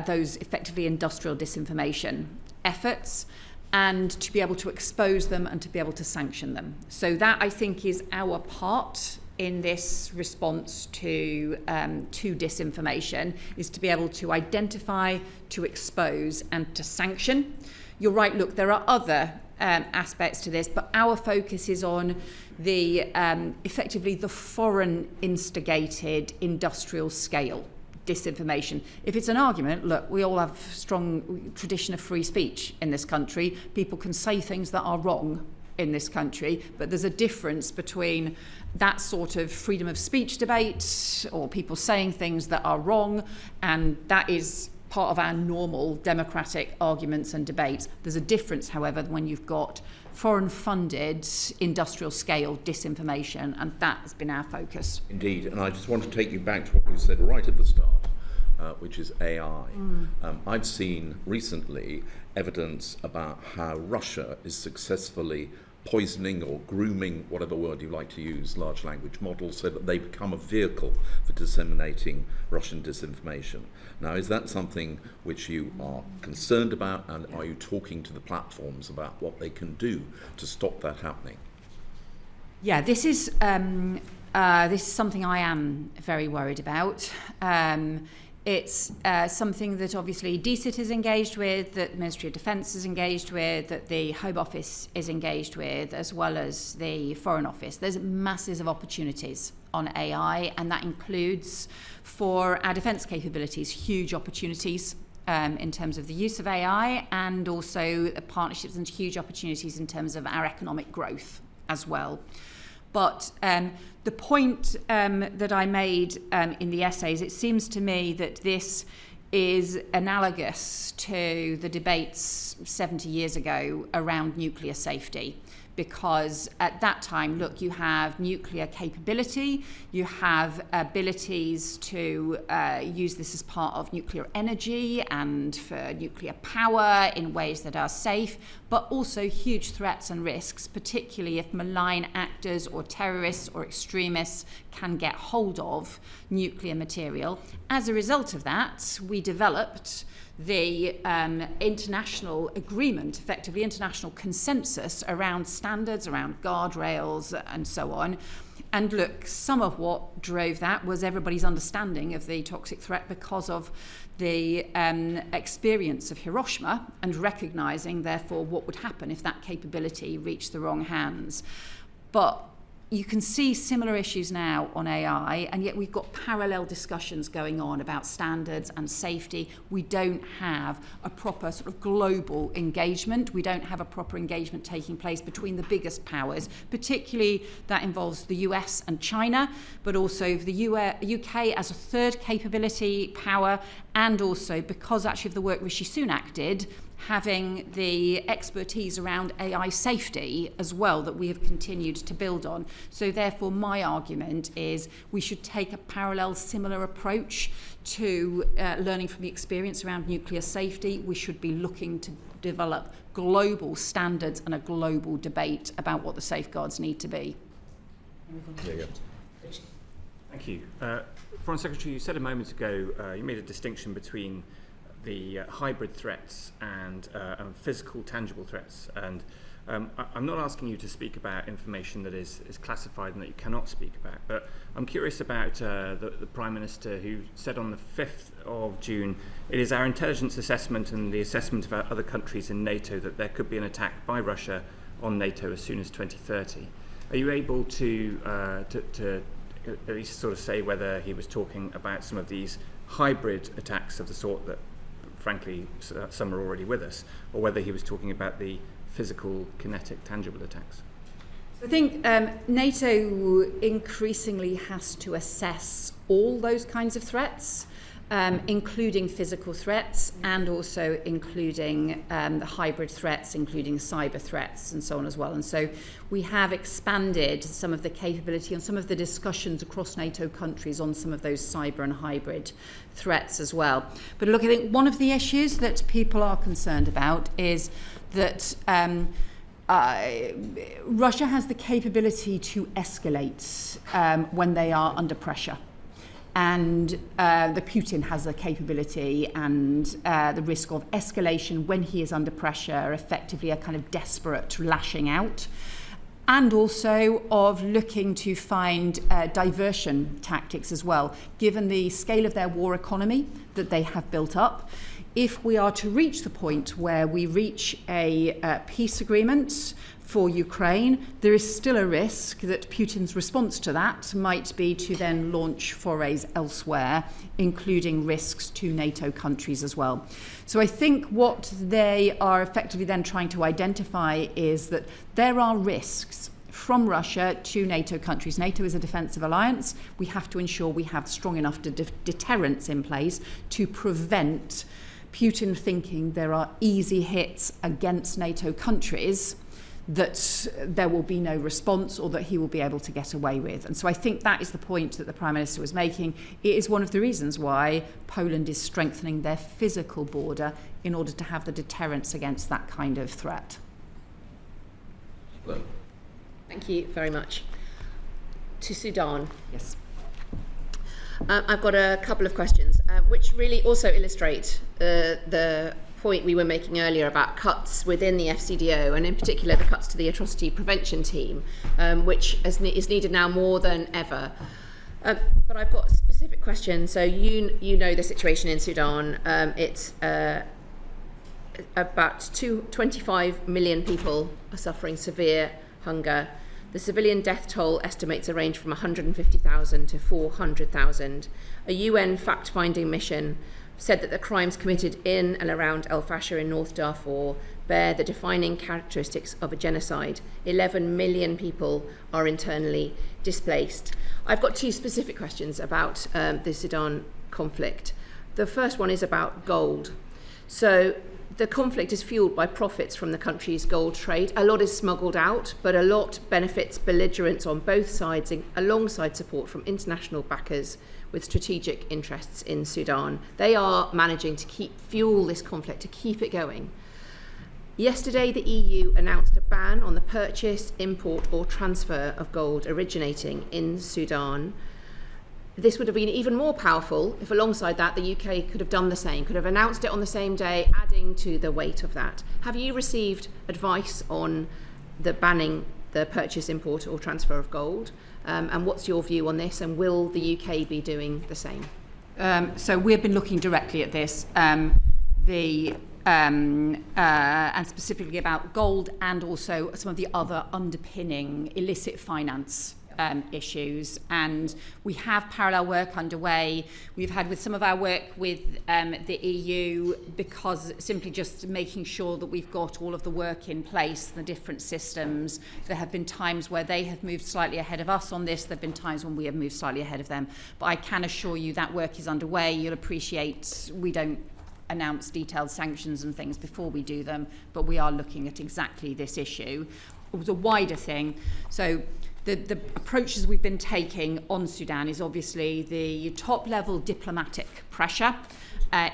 those effectively industrial disinformation efforts, and to be able to expose them and to be able to sanction them. So that, I think, is our part in this response to disinformation, is to be able to identify, to expose and to sanction. You're right, look, there are other aspects to this, but our focus is on the effectively the foreign instigated industrial scale disinformation. If it's an argument, look, we all have strong tradition of free speech in this country. People can say things that are wrong in this country, but there's a difference between that sort of freedom of speech debate or people saying things that are wrong, and that is part of our normal democratic arguments and debates. There's a difference, however, when you've got foreign-funded industrial scale disinformation, and that has been our focus. Indeed, and I just want to take you back to what you said right at the start, which is AI. I've seen recently evidence about how Russia is successfully poisoning or grooming, whatever word you like to use, large language models, so that they become a vehicle for disseminating Russian disinformation. Now, is that something which you are concerned about, and are you talking to the platforms about what they can do to stop that happening? Yeah, this is something I am very worried about. It's something that obviously DCIT is engaged with, that the Ministry of Defence is engaged with, that the Home Office is engaged with, as well as the Foreign Office. There's masses of opportunities on AI, and that includes, for our defence capabilities, huge opportunities in terms of the use of AI, and also partnerships and huge opportunities in terms of our economic growth as well. But the point that I made in the essays, it seems to me that this is analogous to the debates 70 years ago around nuclear safety. Because at that time, look, you have nuclear capability, you have abilities to use this as part of nuclear energy and for nuclear power in ways that are safe, but also huge threats and risks, particularly if malign actors or terrorists or extremists can get hold of nuclear material. As a result of that, we developed the international agreement, effectively international consensus around standards, around guardrails and so on. And look, some of what drove that was everybody's understanding of the toxic threat because of the experience of Hiroshima, and recognising therefore what would happen if that capability reached the wrong hands. But you can see similar issues now on AI, and yet we've got parallel discussions going on about standards and safety. We don't have a proper sort of global engagement. We don't have a proper engagement taking place between the biggest powers, particularly that involves the US and China, but also the UK as a third capability power, and also because actually of the work Rishi Sunak did, having the expertise around AI safety as well that we have continued to build on. So therefore my argument is we should take a parallel similar approach to learning from the experience around nuclear safety. We should be looking to develop global standards and a global debate about what the safeguards need to be. Thank you. Foreign Secretary, you said a moment ago, you made a distinction between the hybrid threats and physical, tangible threats. And I'm not asking you to speak about information that is classified and that you cannot speak about, but I'm curious about the Prime Minister who said on the 5th of June, it is our intelligence assessment and the assessment of other countries in NATO that there could be an attack by Russia on NATO as soon as 2030. Are you able to at least sort of say whether he was talking about some of these hybrid attacks of the sort that, frankly, some are already with us, or whether he was talking about the physical, kinetic, tangible attacks? I think NATO increasingly has to assess all those kinds of threats, including physical threats and also including the hybrid threats, including cyber threats and so on as well. And so we have expanded some of the capability and some of the discussions across NATO countries on some of those cyber and hybrid threats as well. But look, I think one of the issues that people are concerned about is that Russia has the capability to escalate when they are under pressure. And the Putin has the capability and the risk of escalation when he is under pressure, effectively a kind of desperate lashing out, and also of looking to find diversion tactics as well, given the scale of their war economy that they have built up. If we are to reach the point where we reach a peace agreement for Ukraine, there is still a risk that Putin's response to that might be to then launch forays elsewhere, including risks to NATO countries as well. So I think what they are effectively then trying to identify is that there are risks from Russia to NATO countries. NATO is a defensive alliance. We have to ensure we have strong enough deterrence in place to prevent Putin thinking there are easy hits against NATO countries that there will be no response or that he will be able to get away with. And so I think that is the point that the Prime Minister was making. It is one of the reasons why Poland is strengthening their physical border in order to have the deterrence against that kind of threat. Thank you very much. To Sudan. Yes. I've got a couple of questions, which really also illustrate the point we were making earlier about cuts within the FCDO, and in particular the cuts to the atrocity prevention team, which is needed now more than ever. But I've got specific questions. So you know the situation in Sudan. It's about 25 million people are suffering severe hunger. The civilian death toll estimates a range from 150,000 to 400,000. A UN fact-finding mission said that the crimes committed in and around El Fasher in North Darfur bear the defining characteristics of a genocide. 11 million people are internally displaced. I've got two specific questions about the Sudan conflict. The first one is about gold. So the conflict is fueled by profits from the country's gold trade. A lot is smuggled out, but a lot benefits belligerents on both sides, alongside support from international backers with strategic interests in Sudan. They are managing to fuel this conflict, to keep it going. Yesterday, the EU announced a ban on the purchase, import, or transfer of gold originating in Sudan. This would have been even more powerful if, alongside that, the UK could have done the same, could have announced it on the same day, adding to the weight of that. Have you received advice on the banning the purchase, import, or transfer of gold? And what's your view on this? And will the UK be doing the same? So we've been looking directly at this, and specifically about gold and also some of the other underpinning illicit finance issues, and we have parallel work underway. We've had with some of our work with the EU, because simply just making sure that we've got all of the work in place, the different systems. There have been times where they have moved slightly ahead of us on this. There have been times when we have moved slightly ahead of them, but I can assure you that work is underway. You'll appreciate we don't announce detailed sanctions and things before we do them, but we are looking at exactly this issue. It was a wider thing. So the approaches we've been taking on Sudan is obviously the top-level diplomatic pressure,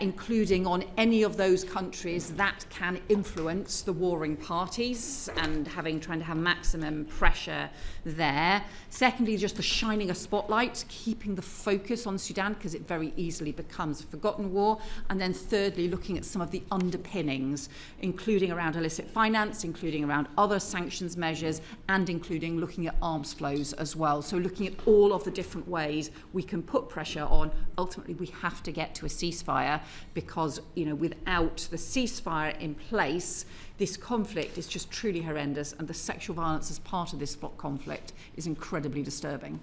including on any of those countries that can influence the warring parties, and trying to have maximum pressure there. Secondly, just the shining a spotlight, keeping the focus on Sudan, because it very easily becomes a forgotten war. And then thirdly, looking at some of the underpinnings, including around illicit finance, including around other sanctions measures, and including looking at arms flows as well. So looking at all of the different ways we can put pressure on. Ultimately, we have to get to a ceasefire. ceasefire, because, you know, without the ceasefire in place, this conflict is just truly horrendous, and the sexual violence as part of this conflict is incredibly disturbing.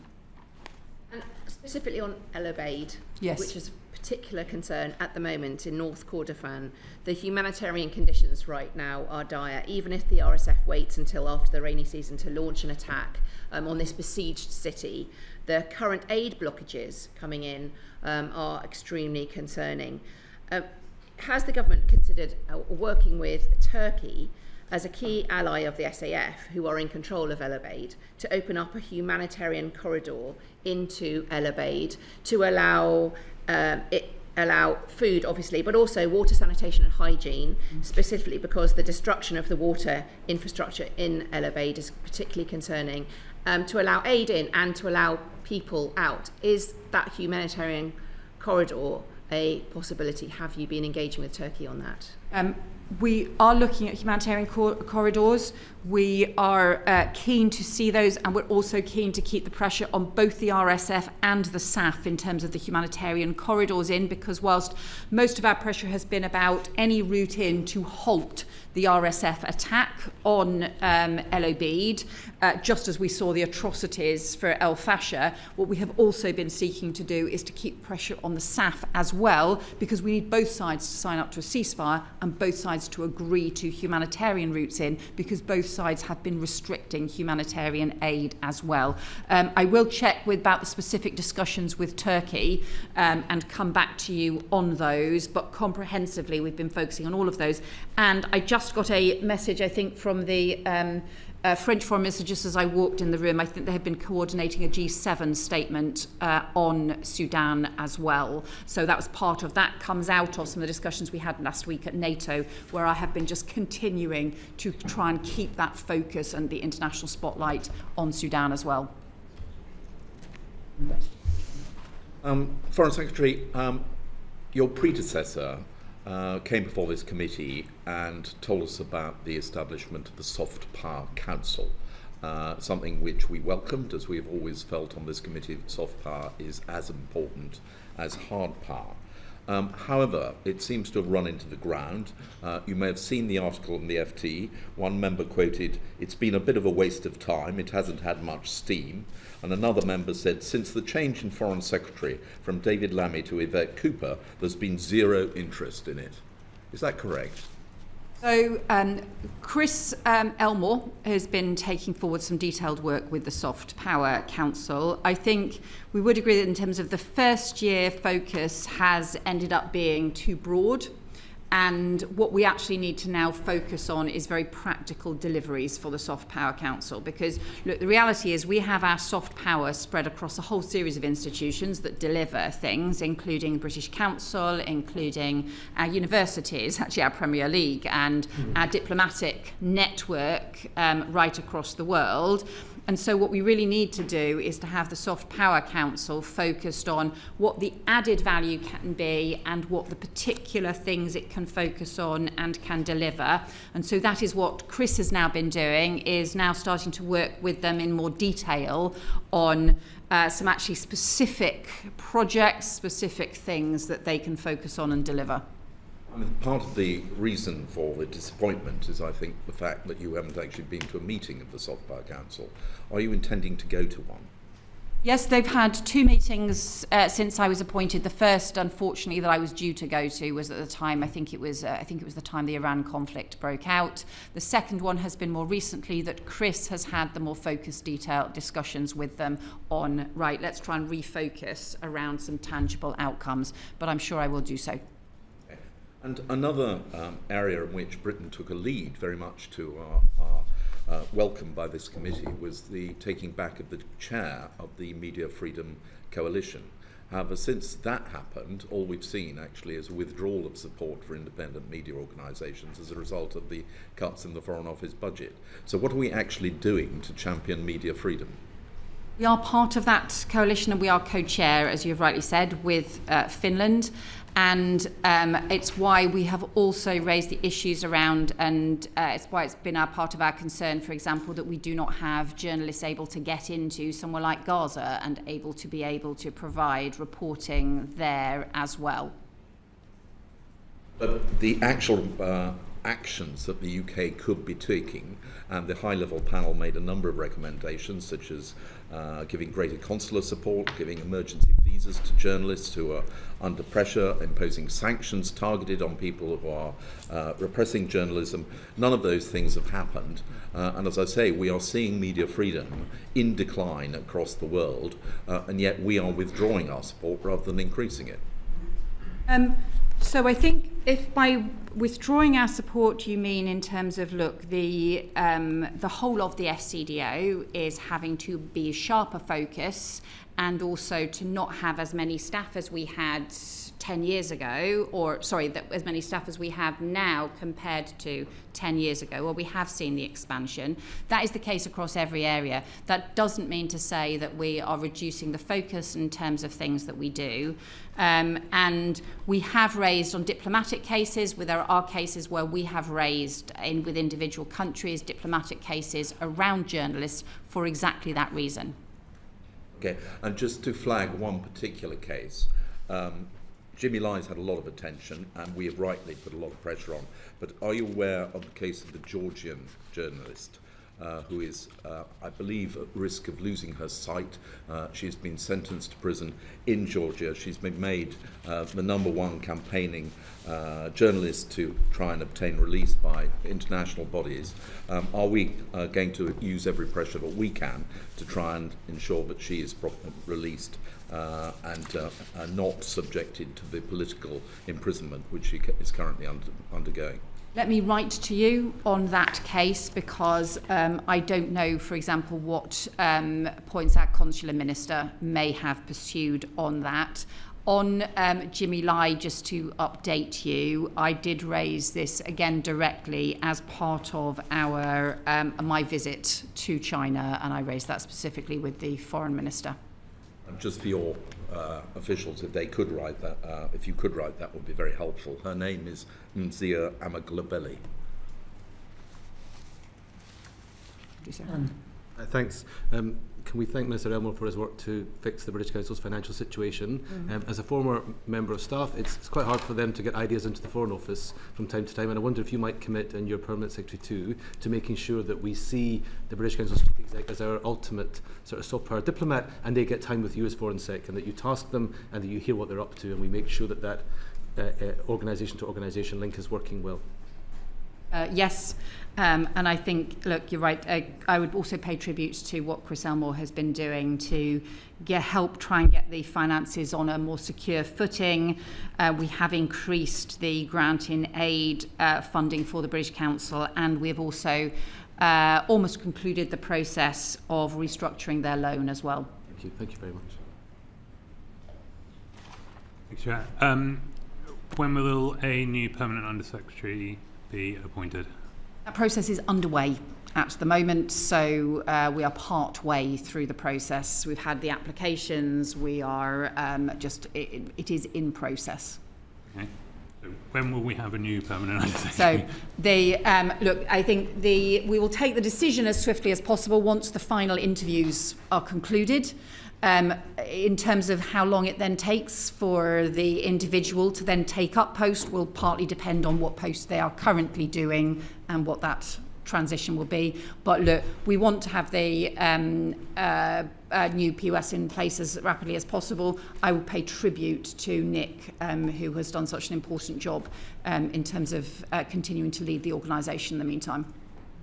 And specifically on El Obeid, Yes. which is a particular concern at the moment in North Kordofan, the humanitarian conditions right now are dire. Even if the RSF waits until after the rainy season to launch an attack on this besieged city, the current aid blockages coming in are extremely concerning. Has the government considered working with Turkey as a key ally of the SAF, who are in control of El Obeid, to open up a humanitarian corridor into El Obeid to allow food, obviously, but also water, sanitation and hygiene, specifically because the destruction of the water infrastructure in El Obeid is particularly concerning, to allow aid in and to allow people out? Is that humanitarian corridor a possibility? Have you been engaging with Turkey on that? We are looking at humanitarian corridors. We are keen to see those, and we're also keen to keep the pressure on both the RSF and the SAF in terms of the humanitarian corridors in, because whilst most of our pressure has been about any route in to halt the RSF attack on El Obeid, just as we saw the atrocities for El Fasher, what we have also been seeking to do is to keep pressure on the SAF as well, because we need both sides to sign up to a ceasefire and both sides to agree to humanitarian routes in, because both sides have been restricting humanitarian aid as well. I will check about the specific discussions with Turkey and come back to you on those, but comprehensively we've been focusing on all of those. And I just got a message, I think, from the French Foreign Minister just as I walked in the room. I think they have been coordinating a G7 statement on Sudan as well. So that was part of that, comes out of some of the discussions we had last week at NATO, where I have been just continuing to try and keep that focus and the international spotlight on Sudan as well. Foreign Secretary, your predecessor came before this committee and told us about the establishment of the Soft Power Council, something which we welcomed, as we have always felt on this committee that soft power is as important as hard power. However, it seems to have run into the ground. You may have seen the article in the FT. One member quoted, "It's been a bit of a waste of time, it hasn't had much steam." And another member said, "Since the change in Foreign Secretary from David Lammy to Yvette Cooper, there's been zero interest in it." Is that correct? So Chris Elmore has been taking forward some detailed work with the Soft Power Council. I think we would agree that in terms of the first year focus has ended up being too broad. And what we actually need to now focus on is very practical deliveries for the Soft Power Council, because look, the reality is we have our soft power spread across a whole series of institutions that deliver things, including the British Council, including our universities, actually our Premier League, and our diplomatic network right across the world. And so what we really need to do is to have the Soft Power Council focused on what the added value can be and what the particular things it can focus on and can deliver. And so that is what Chris has now been doing, is now starting to work with them in more detail on some actually specific projects, specific things that they can focus on and deliver. I mean, part of the reason for the disappointment is, I think, the fact that you haven't actually been to a meeting of the Soft Power Council. Are you intending to go to one? Yes, they've had 2 meetings since I was appointed. The first, unfortunately, that I was due to go to was at the time, I think it was the time the Iran conflict broke out. The second one has been more recently, that Chris has had the more focused, detailed discussions with them on, right, let's try and refocus around some tangible outcomes. But I'm sure I will do so. And another area in which Britain took a lead, very much to our welcome by this committee, was the taking back of the chair of the Media Freedom Coalition. However, since that happened, all we've seen actually is a withdrawal of support for independent media organisations as a result of the cuts in the Foreign Office budget. So what are we actually doing to champion media freedom? We are part of that coalition, and we are co-chair, as you've rightly said, with Finland. And it's why we have also raised the issues around, and it's why it's been part of our concern, for example, that we do not have journalists able to get into somewhere like Gaza and able to provide reporting there as well. But the actual actions that the UK could be taking, and the high-level panel made a number of recommendations, such as giving greater consular support, giving emergency visas to journalists who are under pressure, imposing sanctions targeted on people who are repressing journalism. None of those things have happened. And as I say, we are seeing media freedom in decline across the world, and yet we are withdrawing our support rather than increasing it. So I think if by withdrawing our support you mean in terms of, look, the whole of the FCDO is having to be a sharper focus, and also to not have as many staff as we had 10 years ago, or sorry, as many staff as we have now compared to 10 years ago. Well, we have seen the expansion. That is the case across every area. That doesn't mean to say that we are reducing the focus in terms of things that we do. And we have raised on diplomatic cases, there are cases where we have raised with individual countries diplomatic cases around journalists for exactly that reason. Okay, and just to flag one particular case, Jimmy Ly's had a lot of attention, and we have rightly put a lot of pressure on. But are you aware of the case of the Georgian journalist who is, I believe, at risk of losing her sight? She's been sentenced to prison in Georgia. She's been made the #1 campaigning journalist to try and obtain release by international bodies. Are we going to use every pressure that we can to try and ensure that she is released and not subjected to the political imprisonment which she is currently undergoing? Let me write to you on that case, because I don't know, for example, what points our consular minister may have pursued on that. On Jimmy Lai, just to update you, I did raise this again directly as part of our my visit to China, and I raised that specifically with the foreign minister. And just for your officials, if they could write that, if you could write that, would be very helpful. Her name is Nzia Amaglobeli. Thanks. Can we thank Minister Elmore for his work to fix the British Council's financial situation? As a former member of staff, it's quite hard for them to get ideas into the Foreign Office from time to time, and I wonder if you might commit, and your Permanent Secretary too, to making sure that we see the British Council's Chief Exec as our ultimate sort of soft power diplomat, and they get time with you as Foreign Sec, and that you task them and that you hear what they're up to, and we make sure that that organisation to organisation link is working well. Yes, and I think, look, you're right. I would also pay tribute to what Chris Elmore has been doing to help try and get the finances on a more secure footing. We have increased the grant in aid funding for the British Council, and we have also almost concluded the process of restructuring their loan as well. Thank you. Thank you very much. Thanks, Chair. When will a new permanent Undersecretary be appointed? That process is underway at the moment, so we are part way through the process. We've had the applications. We are it is in process. Okay. So when will we have a new permanent Undersecretary? So look, I think we will take the decision as swiftly as possible once the final interviews are concluded. In terms of how long it then takes for the individual to then take up post will partly depend on what post they are currently doing and what that transition will be. But look, we want to have the new POS in place as rapidly as possible. I will pay tribute to Nick, who has done such an important job in terms of continuing to lead the organisation in the meantime.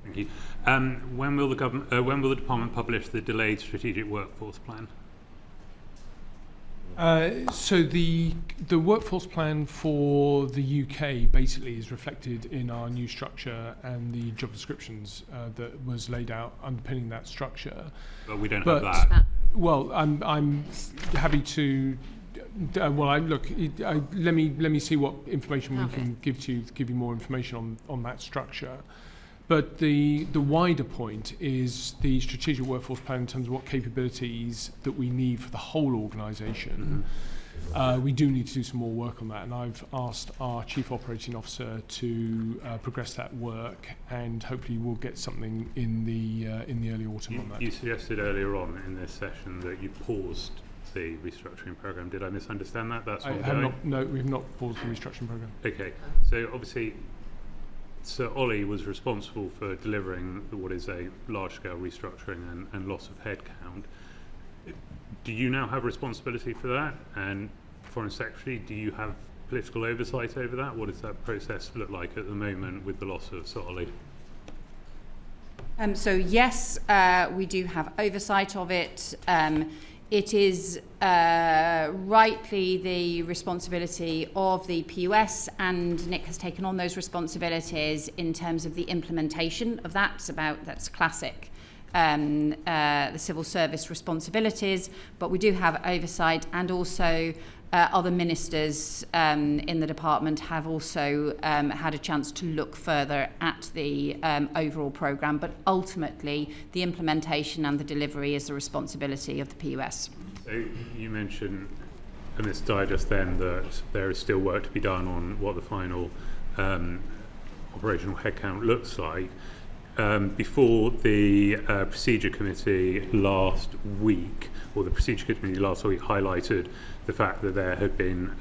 Thank you. When will the department publish the delayed strategic workforce plan? So the workforce plan for the UK basically is reflected in our new structure and the job descriptions that was laid out underpinning that structure. But we don't have that. Well, I'm happy to. Let me see what information we can give to give you more information on that structure. But the wider point is the strategic workforce plan in terms of what capabilities that we need for the whole organisation. We do need to do some more work on that, and I've asked our Chief Operating Officer to progress that work, and hopefully we'll get something in the early autumn on that. You suggested earlier on in this session that you paused the restructuring programme. Did I misunderstand that? That's I ongoing? have not, no, we've not paused the restructuring programme. Okay, so obviously Sir Ollie was responsible for delivering what is a large-scale restructuring and loss of headcount. Do you now have responsibility for that? And Foreign Secretary, do you have political oversight over that? What does that process look like at the moment with the loss of Sir Ollie? So yes, we do have oversight of it. It is rightly the responsibility of the PUS, and Nick has taken on those responsibilities in terms of the implementation of that. That's classic the civil service responsibilities, but we do have oversight, and also other ministers in the department have also had a chance to look further at the overall programme, but ultimately the implementation and the delivery is the responsibility of the PUS. So you mentioned in this digest then that there is still work to be done on what the final operational headcount looks like. Before the procedure committee last week, or the procedure committee last week highlighted the fact that there had been,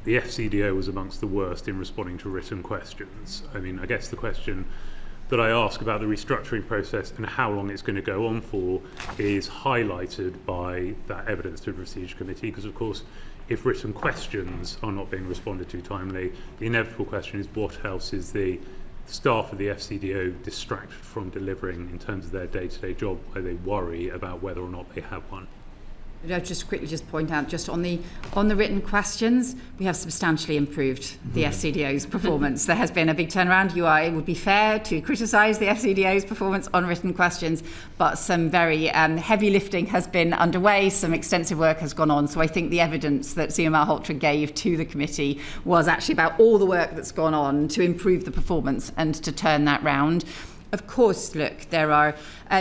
the FCDO was amongst the worst in responding to written questions. I mean, I guess the question that I ask about the restructuring process and how long it's going to go on for is highlighted by that evidence to the procedure committee, because of course if written questions are not being responded to timely, the inevitable question is what else is the staff of the FCDO distracted from delivering in terms of their day-to-day job, where they worry about whether or not they have one. I'll just quickly point out, just on the written questions, we have substantially improved the FCDO's performance. There has been a big turnaround. It would be fair to criticise the FCDO's performance on written questions, but some very heavy lifting has been underway. Some extensive work has gone on. So I think the evidence that Sir Malhotra gave to the committee was actually about all the work that's gone on to improve the performance and to turn that round. Of course, look, there are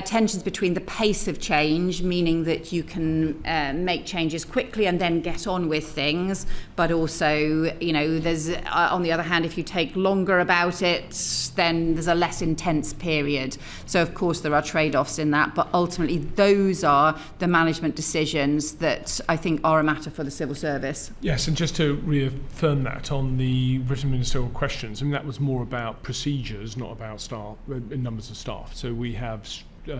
tensions between the pace of change, meaning that you can make changes quickly and then get on with things, but also, there's, on the other hand, if you take longer about it, then there's a less intense period. So, of course, there are trade-offs in that, but ultimately those are the management decisions that I think are a matter for the civil service. Yes, and just to reaffirm that on the written ministerial questions, I mean, that was more about procedures, not about staff, numbers of staff. So we have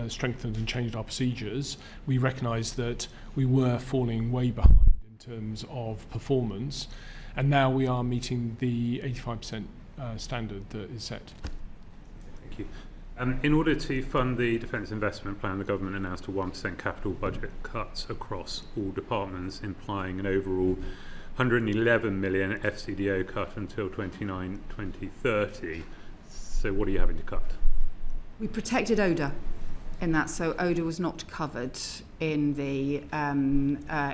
strengthened and changed our procedures. We recognise that we were falling way behind in terms of performance, and now we are meeting the 85% standard that is set. Thank you. In order to fund the Defence Investment Plan, the government announced a 1% capital budget cuts across all departments, implying an overall 111 million FCDO cut until 2030. So what are you having to cut? We protected ODA in that, so ODA was not covered in the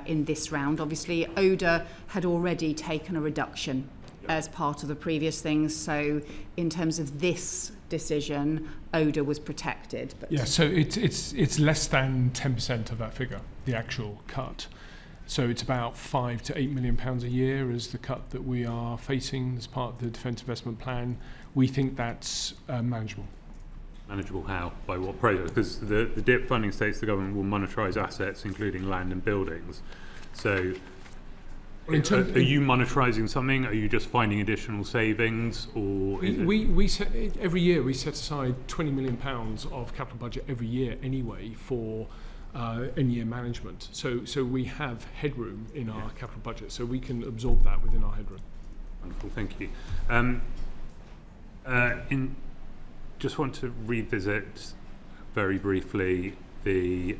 in this round. Obviously, ODA had already taken a reduction as part of the previous things, so in terms of this decision, ODA was protected. But yeah, so it's less than 10% of that figure, the actual cut. So it's about £5 to £8 million a year is the cut that we are facing as part of the Defence Investment Plan. We think that's manageable. Manageable how? By what process? Because the DIP funding states the government will monetise assets, including land and buildings. So are you monetarising something? Are you just finding additional savings? Or we set, every year we set aside £20 million of capital budget every year anyway for in-year management. So we have headroom in our capital budget, so we can absorb that within our headroom. Wonderful, thank you. Just want to revisit very briefly the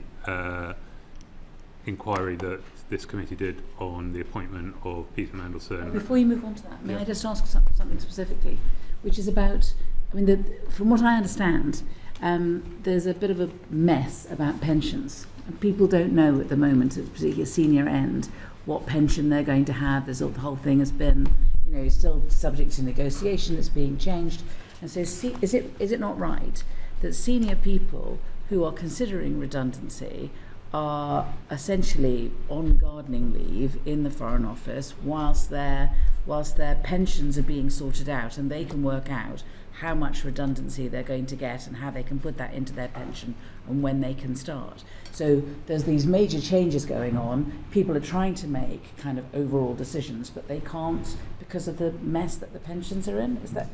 inquiry that this committee did on the appointment of Peter Mandelson. Before you move on to that, may I just ask something specifically, which is about, from what I understand, there's a bit of a mess about pensions. And people don't know at the moment, particularly senior end, what pension they're going to have. The whole thing has been, still subject to negotiation. It's being changed. And so is it not right that senior people who are considering redundancy are essentially on gardening leave in the Foreign Office whilst their pensions are being sorted out, and they can work out how much redundancy they're going to get and how they can put that into their pension and when they can start. So there's these major changes going on. People are trying to make kind of overall decisions, but they can't because of the mess that the pensions are in. Is that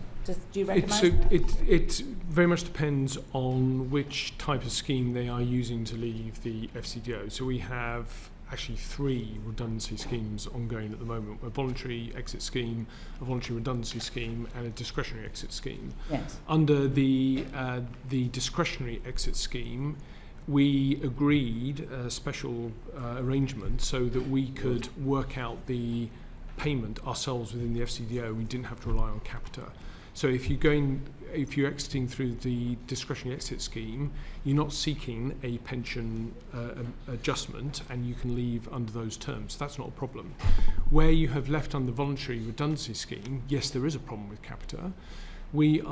do you recognise that? It very much depends on which type of scheme they are using to leave the FCDO. So we have actually 3 redundancy schemes ongoing at the moment: a voluntary exit scheme, a voluntary redundancy scheme, and a discretionary exit scheme. Yes. Under the discretionary exit scheme, we agreed a special arrangement so that we could work out the payment ourselves within the FCDO. We didn't have to rely on Capita. So if you're exiting through the discretionary exit scheme, you're not seeking a pension adjustment, and you can leave under those terms. That's not a problem. Where you have left under voluntary redundancy scheme, yes, there is a problem with Capita. We've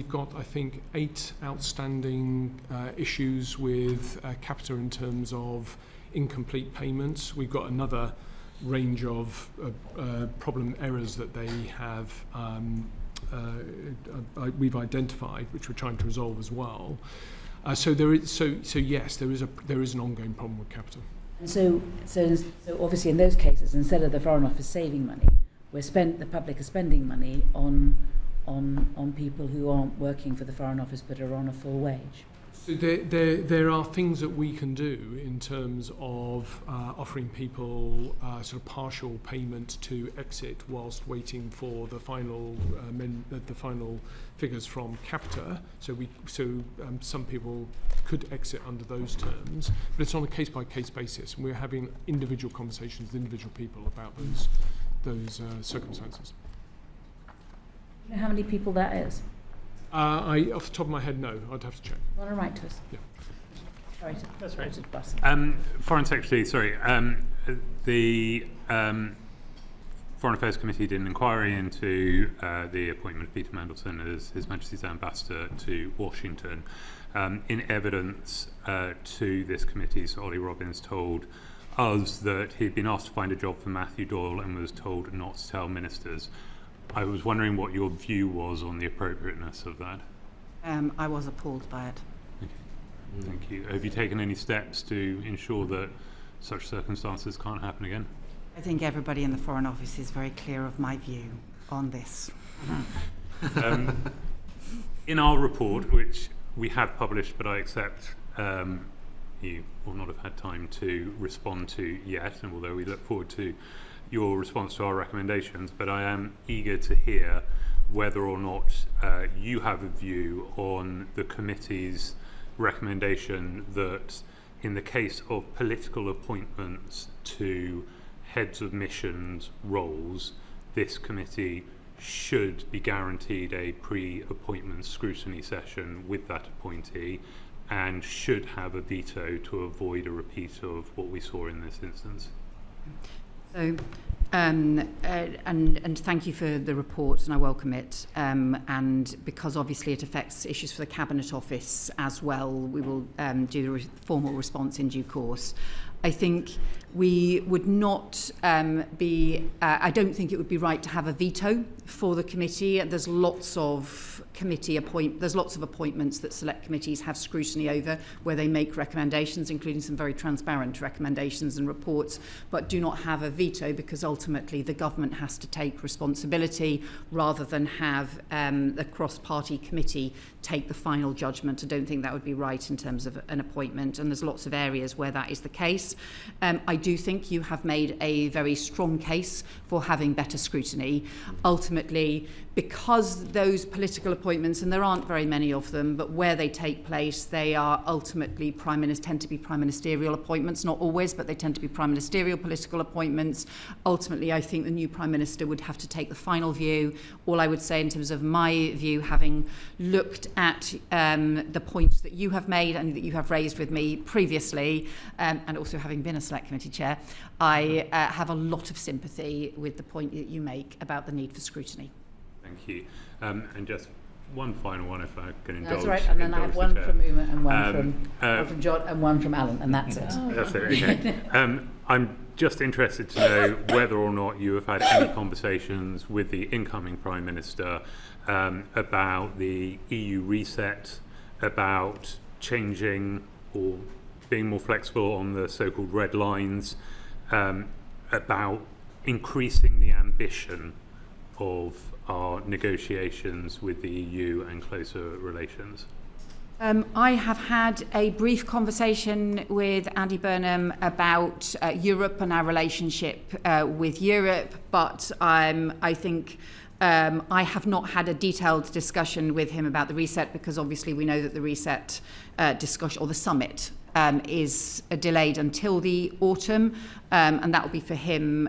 got, I think, 8 outstanding issues with Capita in terms of incomplete payments. We've got another range of problem errors that they have we've identified, which we're trying to resolve as well. So yes, there is an ongoing problem with Capita. And so obviously in those cases, instead of the Foreign Office saving money, the public is spending money on people who aren't working for the Foreign Office but are on a full wage. So there are things that we can do in terms of offering people sort of partial payment to exit whilst waiting for the final figures from Capita. So some people could exit under those terms, but it's on a case-by-case basis, and we're having individual conversations with individual people about those circumstances. Do you know how many people that is? Off the top of my head, no. I'd have to check. Want to write to us? Yeah. Sorry, that's right. Foreign Secretary, sorry. The Foreign Affairs Committee did an inquiry into the appointment of Peter Mandelson as His Majesty's Ambassador to Washington. In evidence to this committee, Sir Ollie Robbins told us that he'd been asked to find a job for Matthew Doyle and was told not to tell ministers. I was wondering what your view was on the appropriateness of that. I was appalled by it. Okay. Thank you. Have you taken any steps to ensure that such circumstances can't happen again? I think everybody in the Foreign Office is very clear of my view on this. In our report, which we have published, but I accept you will not have had time to respond to yet, and although we look forward to your response to our recommendations, but I am eager to hear whether or not you have a view on the committee's recommendation that in the case of political appointments to heads of missions roles, this committee should be guaranteed a pre-appointment scrutiny session with that appointee and should have a veto to avoid a repeat of what we saw in this instance. So, and thank you for the report, and I welcome it. And because obviously it affects issues for the Cabinet Office as well, we will do the formal response in due course. I think we would not I don't think it would be right to have a veto for the committee. There's lots of appointments that select committees have scrutiny over, where they make recommendations, including some very transparent recommendations and reports, but do not have a veto because ultimately the government has to take responsibility rather than have the cross-party committee take the final judgment. I don't think that would be right in terms of an appointment, and there's lots of areas where that is the case. I do think you have made a very strong case for having better scrutiny. Ultimately, because those political appointments, and there aren't very many of them, but where they take place, they are ultimately tend to be prime ministerial appointments, not always, but they tend to be prime ministerial political appointments. Ultimately, I think the new Prime Minister would have to take the final view. All I would say in terms of my view, having looked at the points that you have made and that you have raised with me previously, and also having been a Select Committee Chair, I have a lot of sympathy with the point that you make about the need for scrutiny. Thank you. And just one final one, if I can indulge. That's right, and then I have one from Uma and one from John and one from Alan, and that's it. That's it, okay. I'm just interested to know whether or not you have had any conversations with the incoming Prime Minister about the EU reset, about changing or being more flexible on the so-called red lines, about increasing the ambition of our negotiations with the EU and closer relations? I have had a brief conversation with Andy Burnham about Europe and our relationship with Europe, but I think I have not had a detailed discussion with him about the reset, because obviously we know that the reset discussion, or the summit, is delayed until the autumn, and that will be for him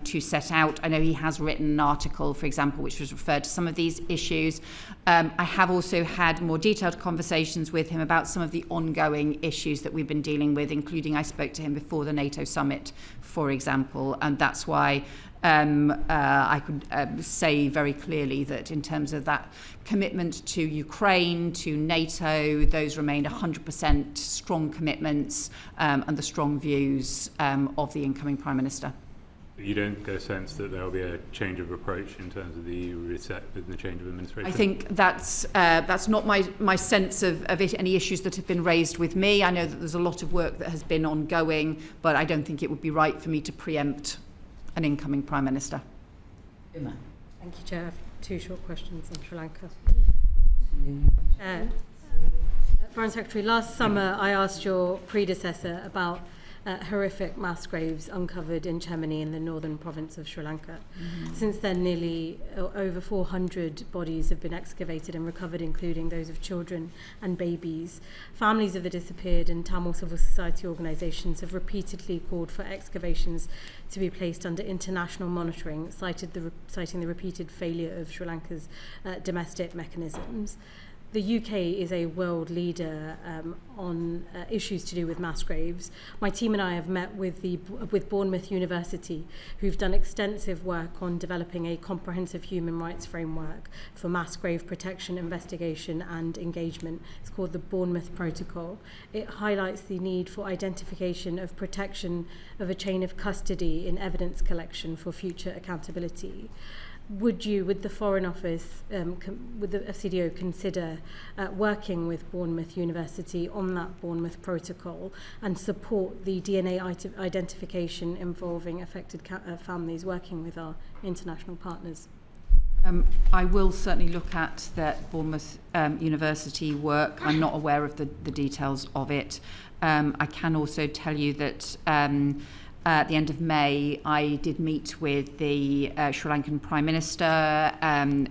to set out. I know he has written an article, for example, which was referred to some of these issues. I have also had more detailed conversations with him about some of the ongoing issues that we've been dealing with, including I spoke to him before the NATO summit, for example, and that's why I could say very clearly that in terms of that commitment to Ukraine, to NATO, those remain 100% strong commitments and the strong views of the incoming Prime Minister. You don't get a sense that there will be a change of approach in terms of the reset with the change of administration? I think that's not my sense of it, any issues that have been raised with me. I know that there's a lot of work that has been ongoing, but I don't think it would be right for me to preempt an incoming Prime Minister. Thank you, Chair. I have two short questions on Sri Lanka. Foreign Secretary, last summer I asked your predecessor about horrific mass graves uncovered in Chemini in the northern province of Sri Lanka. Since then, nearly over 400 bodies have been excavated and recovered, including those of children and babies. Families of the disappeared and Tamil civil society organisations have repeatedly called for excavations to be placed under international monitoring, citing the repeated failure of Sri Lanka's domestic mechanisms. The UK is a world leader on issues to do with mass graves. My team and I have met with Bournemouth University, who've done extensive work on developing a comprehensive human rights framework for mass grave protection, investigation and engagement. It's called the Bournemouth Protocol. It highlights the need for identification of protection of a chain of custody in evidence collection for future accountability. Would the Foreign Office, would the FCDO consider working with Bournemouth University on that Bournemouth Protocol and support the DNA identification involving affected families, working with our international partners? I will certainly look at that Bournemouth University work. I'm not aware of the details of it. I can also tell you that at the end of May, I did meet with the Sri Lankan Prime Minister,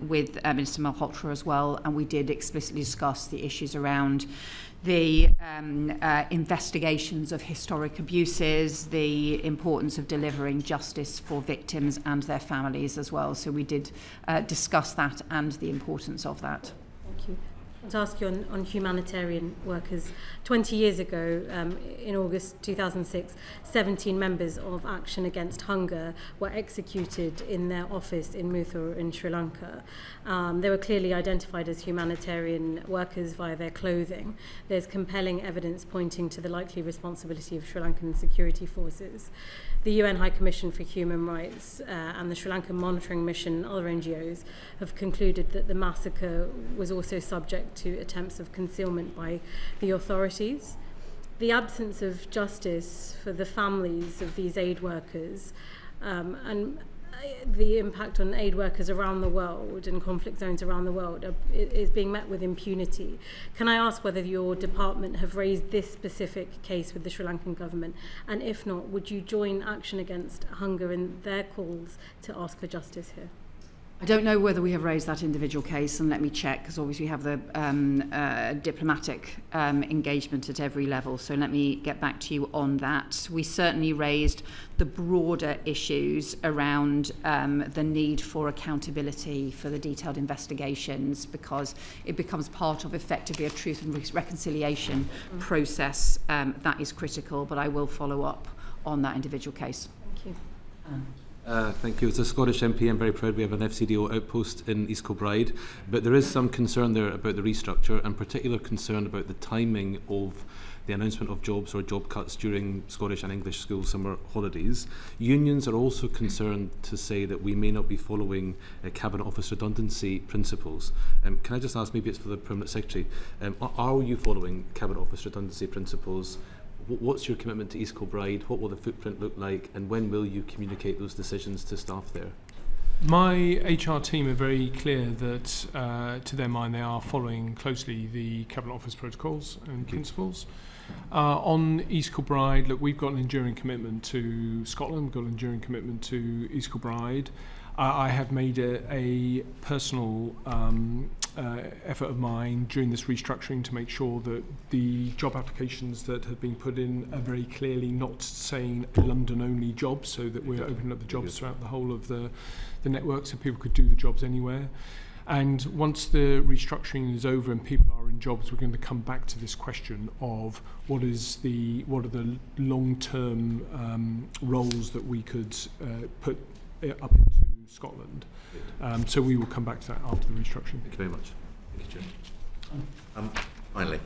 with Minister Malhotra as well, and we did explicitly discuss the issues around the investigations of historic abuses, the importance of delivering justice for victims and their families as well. So we did discuss that and the importance of that. Thank you. To ask you on humanitarian workers. 20 years ago, in August 2006, 17 members of Action Against Hunger were executed in their office in Muthur in Sri Lanka. They were clearly identified as humanitarian workers via their clothing. There's compelling evidence pointing to the likely responsibility of Sri Lankan security forces. The UN High Commission for Human Rights and the Sri Lankan Monitoring Mission and other NGOs have concluded that the massacre was also subject to attempts of concealment by the authorities. The absence of justice for the families of these aid workers and the impact on aid workers around the world and conflict zones around the world is being met with impunity. Can I ask whether your department have raised this specific case with the Sri Lankan government? And if not, would you join Action Against Hunger in their calls to ask for justice here? I don't know whether we have raised that individual case, and let me check, because obviously we have the diplomatic engagement at every level, so let me get back to you on that. We certainly raised the broader issues around the need for accountability for the detailed investigations, because it becomes part of effectively a truth and reconciliation process. That is critical, but I will follow up on that individual case. Thank you. Thank you. As a Scottish MP, I'm very proud we have an FCDO outpost in East Kilbride, but there is some concern there about the restructure, and particular concern about the timing of the announcement of jobs or job cuts during Scottish and English school summer holidays. Unions are also concerned to say that we may not be following Cabinet Office redundancy principles. Can I just ask, maybe it's for the Permanent Secretary, are you following Cabinet Office redundancy principles? What's your commitment to East Kilbride? What will the footprint look like? And when will you communicate those decisions to staff there? My HR team are very clear that, to their mind, they are following closely the Cabinet Office protocols and principles. On East Kilbride, look, we've got an enduring commitment to Scotland, we've got an enduring commitment to East Kilbride. I have made a personal effort of mine during this restructuring to make sure that the job applications that have been put in are very clearly not saying London-only jobs, so that we're opening up the jobs throughout the whole of the network so people could do the jobs anywhere. And once the restructuring is over and people are in jobs, we're going to come back to this question of what are the long-term roles that we could put up into Scotland. So we will come back to that after the restructuring. Thank you very much. Thank you, Chair. Finally,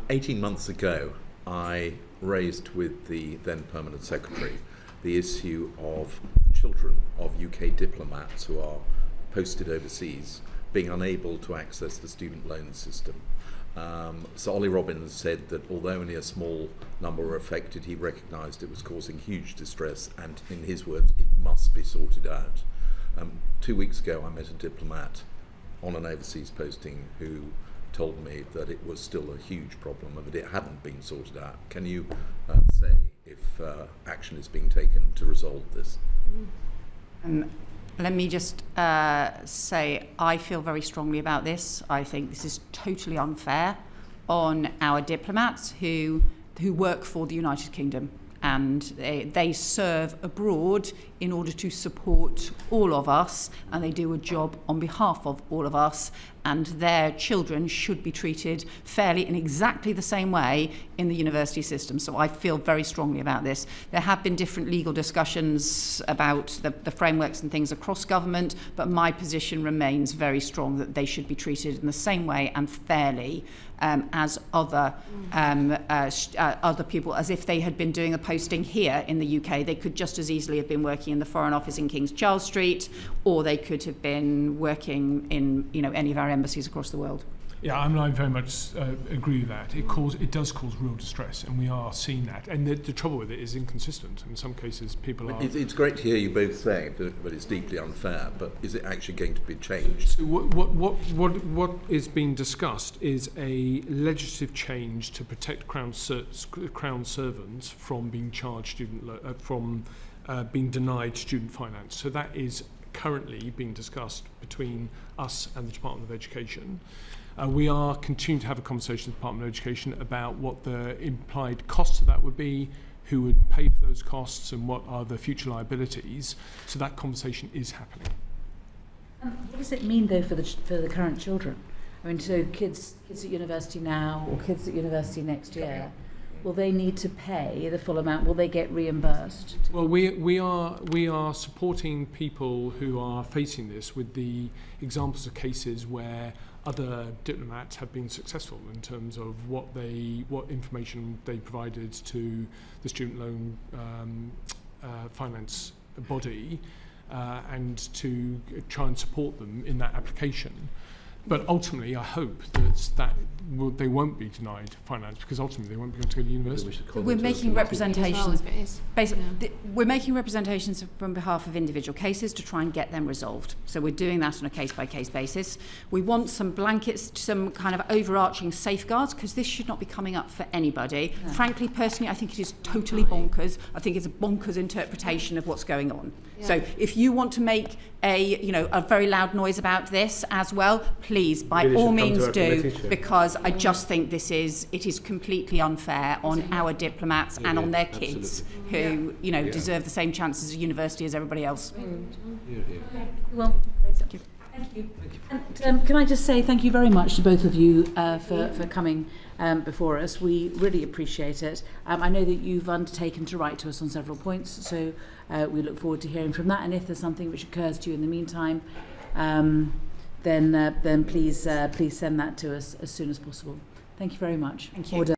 18 months ago, I raised with the then Permanent Secretary the issue of children of UK diplomats who are posted overseas being unable to access the student loan system. Sir Ollie Robbins said that although only a small number were affected, he recognised it was causing huge distress, and in his words, it must be sorted out. 2 weeks ago, I met a diplomat on an overseas posting who told me that it was still a huge problem and that it hadn't been sorted out. Can you say if action is being taken to resolve this? Let me just say I feel very strongly about this. I think this is totally unfair on our diplomats who work for the United Kingdom, and they serve abroad in order to support all of us, and they do a job on behalf of all of us, and their children should be treated fairly in exactly the same way in the university system. So I feel very strongly about this. There have been different legal discussions about the frameworks and things across government, but my position remains very strong that they should be treated in the same way and fairly as other people, as if they had been doing a posting here in the UK. They could just as easily have been working in the Foreign Office in King's Charles Street, or they could have been working in any of our embassies across the world. Yeah, I very much agree with that. It does cause real distress, and we are seeing that. And the trouble with it is inconsistent. In some cases, people are... It's great to hear you both saying that it's deeply unfair, but is it actually going to be changed? So what is being discussed is a legislative change to protect Crown servants from being charged being denied student finance. So that is currently being discussed between us and the Department of Education. We are continuing to have a conversation with the Department of Education about what the implied costs of that would be, who would pay for those costs, and what are the future liabilities. So that conversation is happening. What does it mean, though, for the current children? I mean, so kids at university now, or kids at university next year, will they need to pay the full amount? Will they get reimbursed? Well, we are supporting people who are facing this with the examples of cases where other diplomats have been successful in terms of what information they provided to the student loan finance body and to try and support them in that application. But ultimately, I hope that they won't be denied finance, because ultimately they won't be able to go to university. We're making representations. We're making representations on behalf of individual cases to try and get them resolved. So we're doing that on a case-by-case basis. We want some blankets, some kind of overarching safeguards, because this should not be coming up for anybody. No. Frankly, personally, I think it is totally bonkers. I think it's a bonkers interpretation of what's going on. Yeah. So if you want to make a very loud noise about this as well, please, by all means do, because I just think it is completely unfair on our diplomats and on their kids who, deserve the same chances at university as everybody else. Well, thank you. Thank you. And can I just say thank you very much to both of you for coming before us. We really appreciate it. I know that you've undertaken to write to us on several points, so we look forward to hearing from that. And if there's something which occurs to you in the meantime, then please send that to us as soon as possible. Thank you very much. Thank you. Order.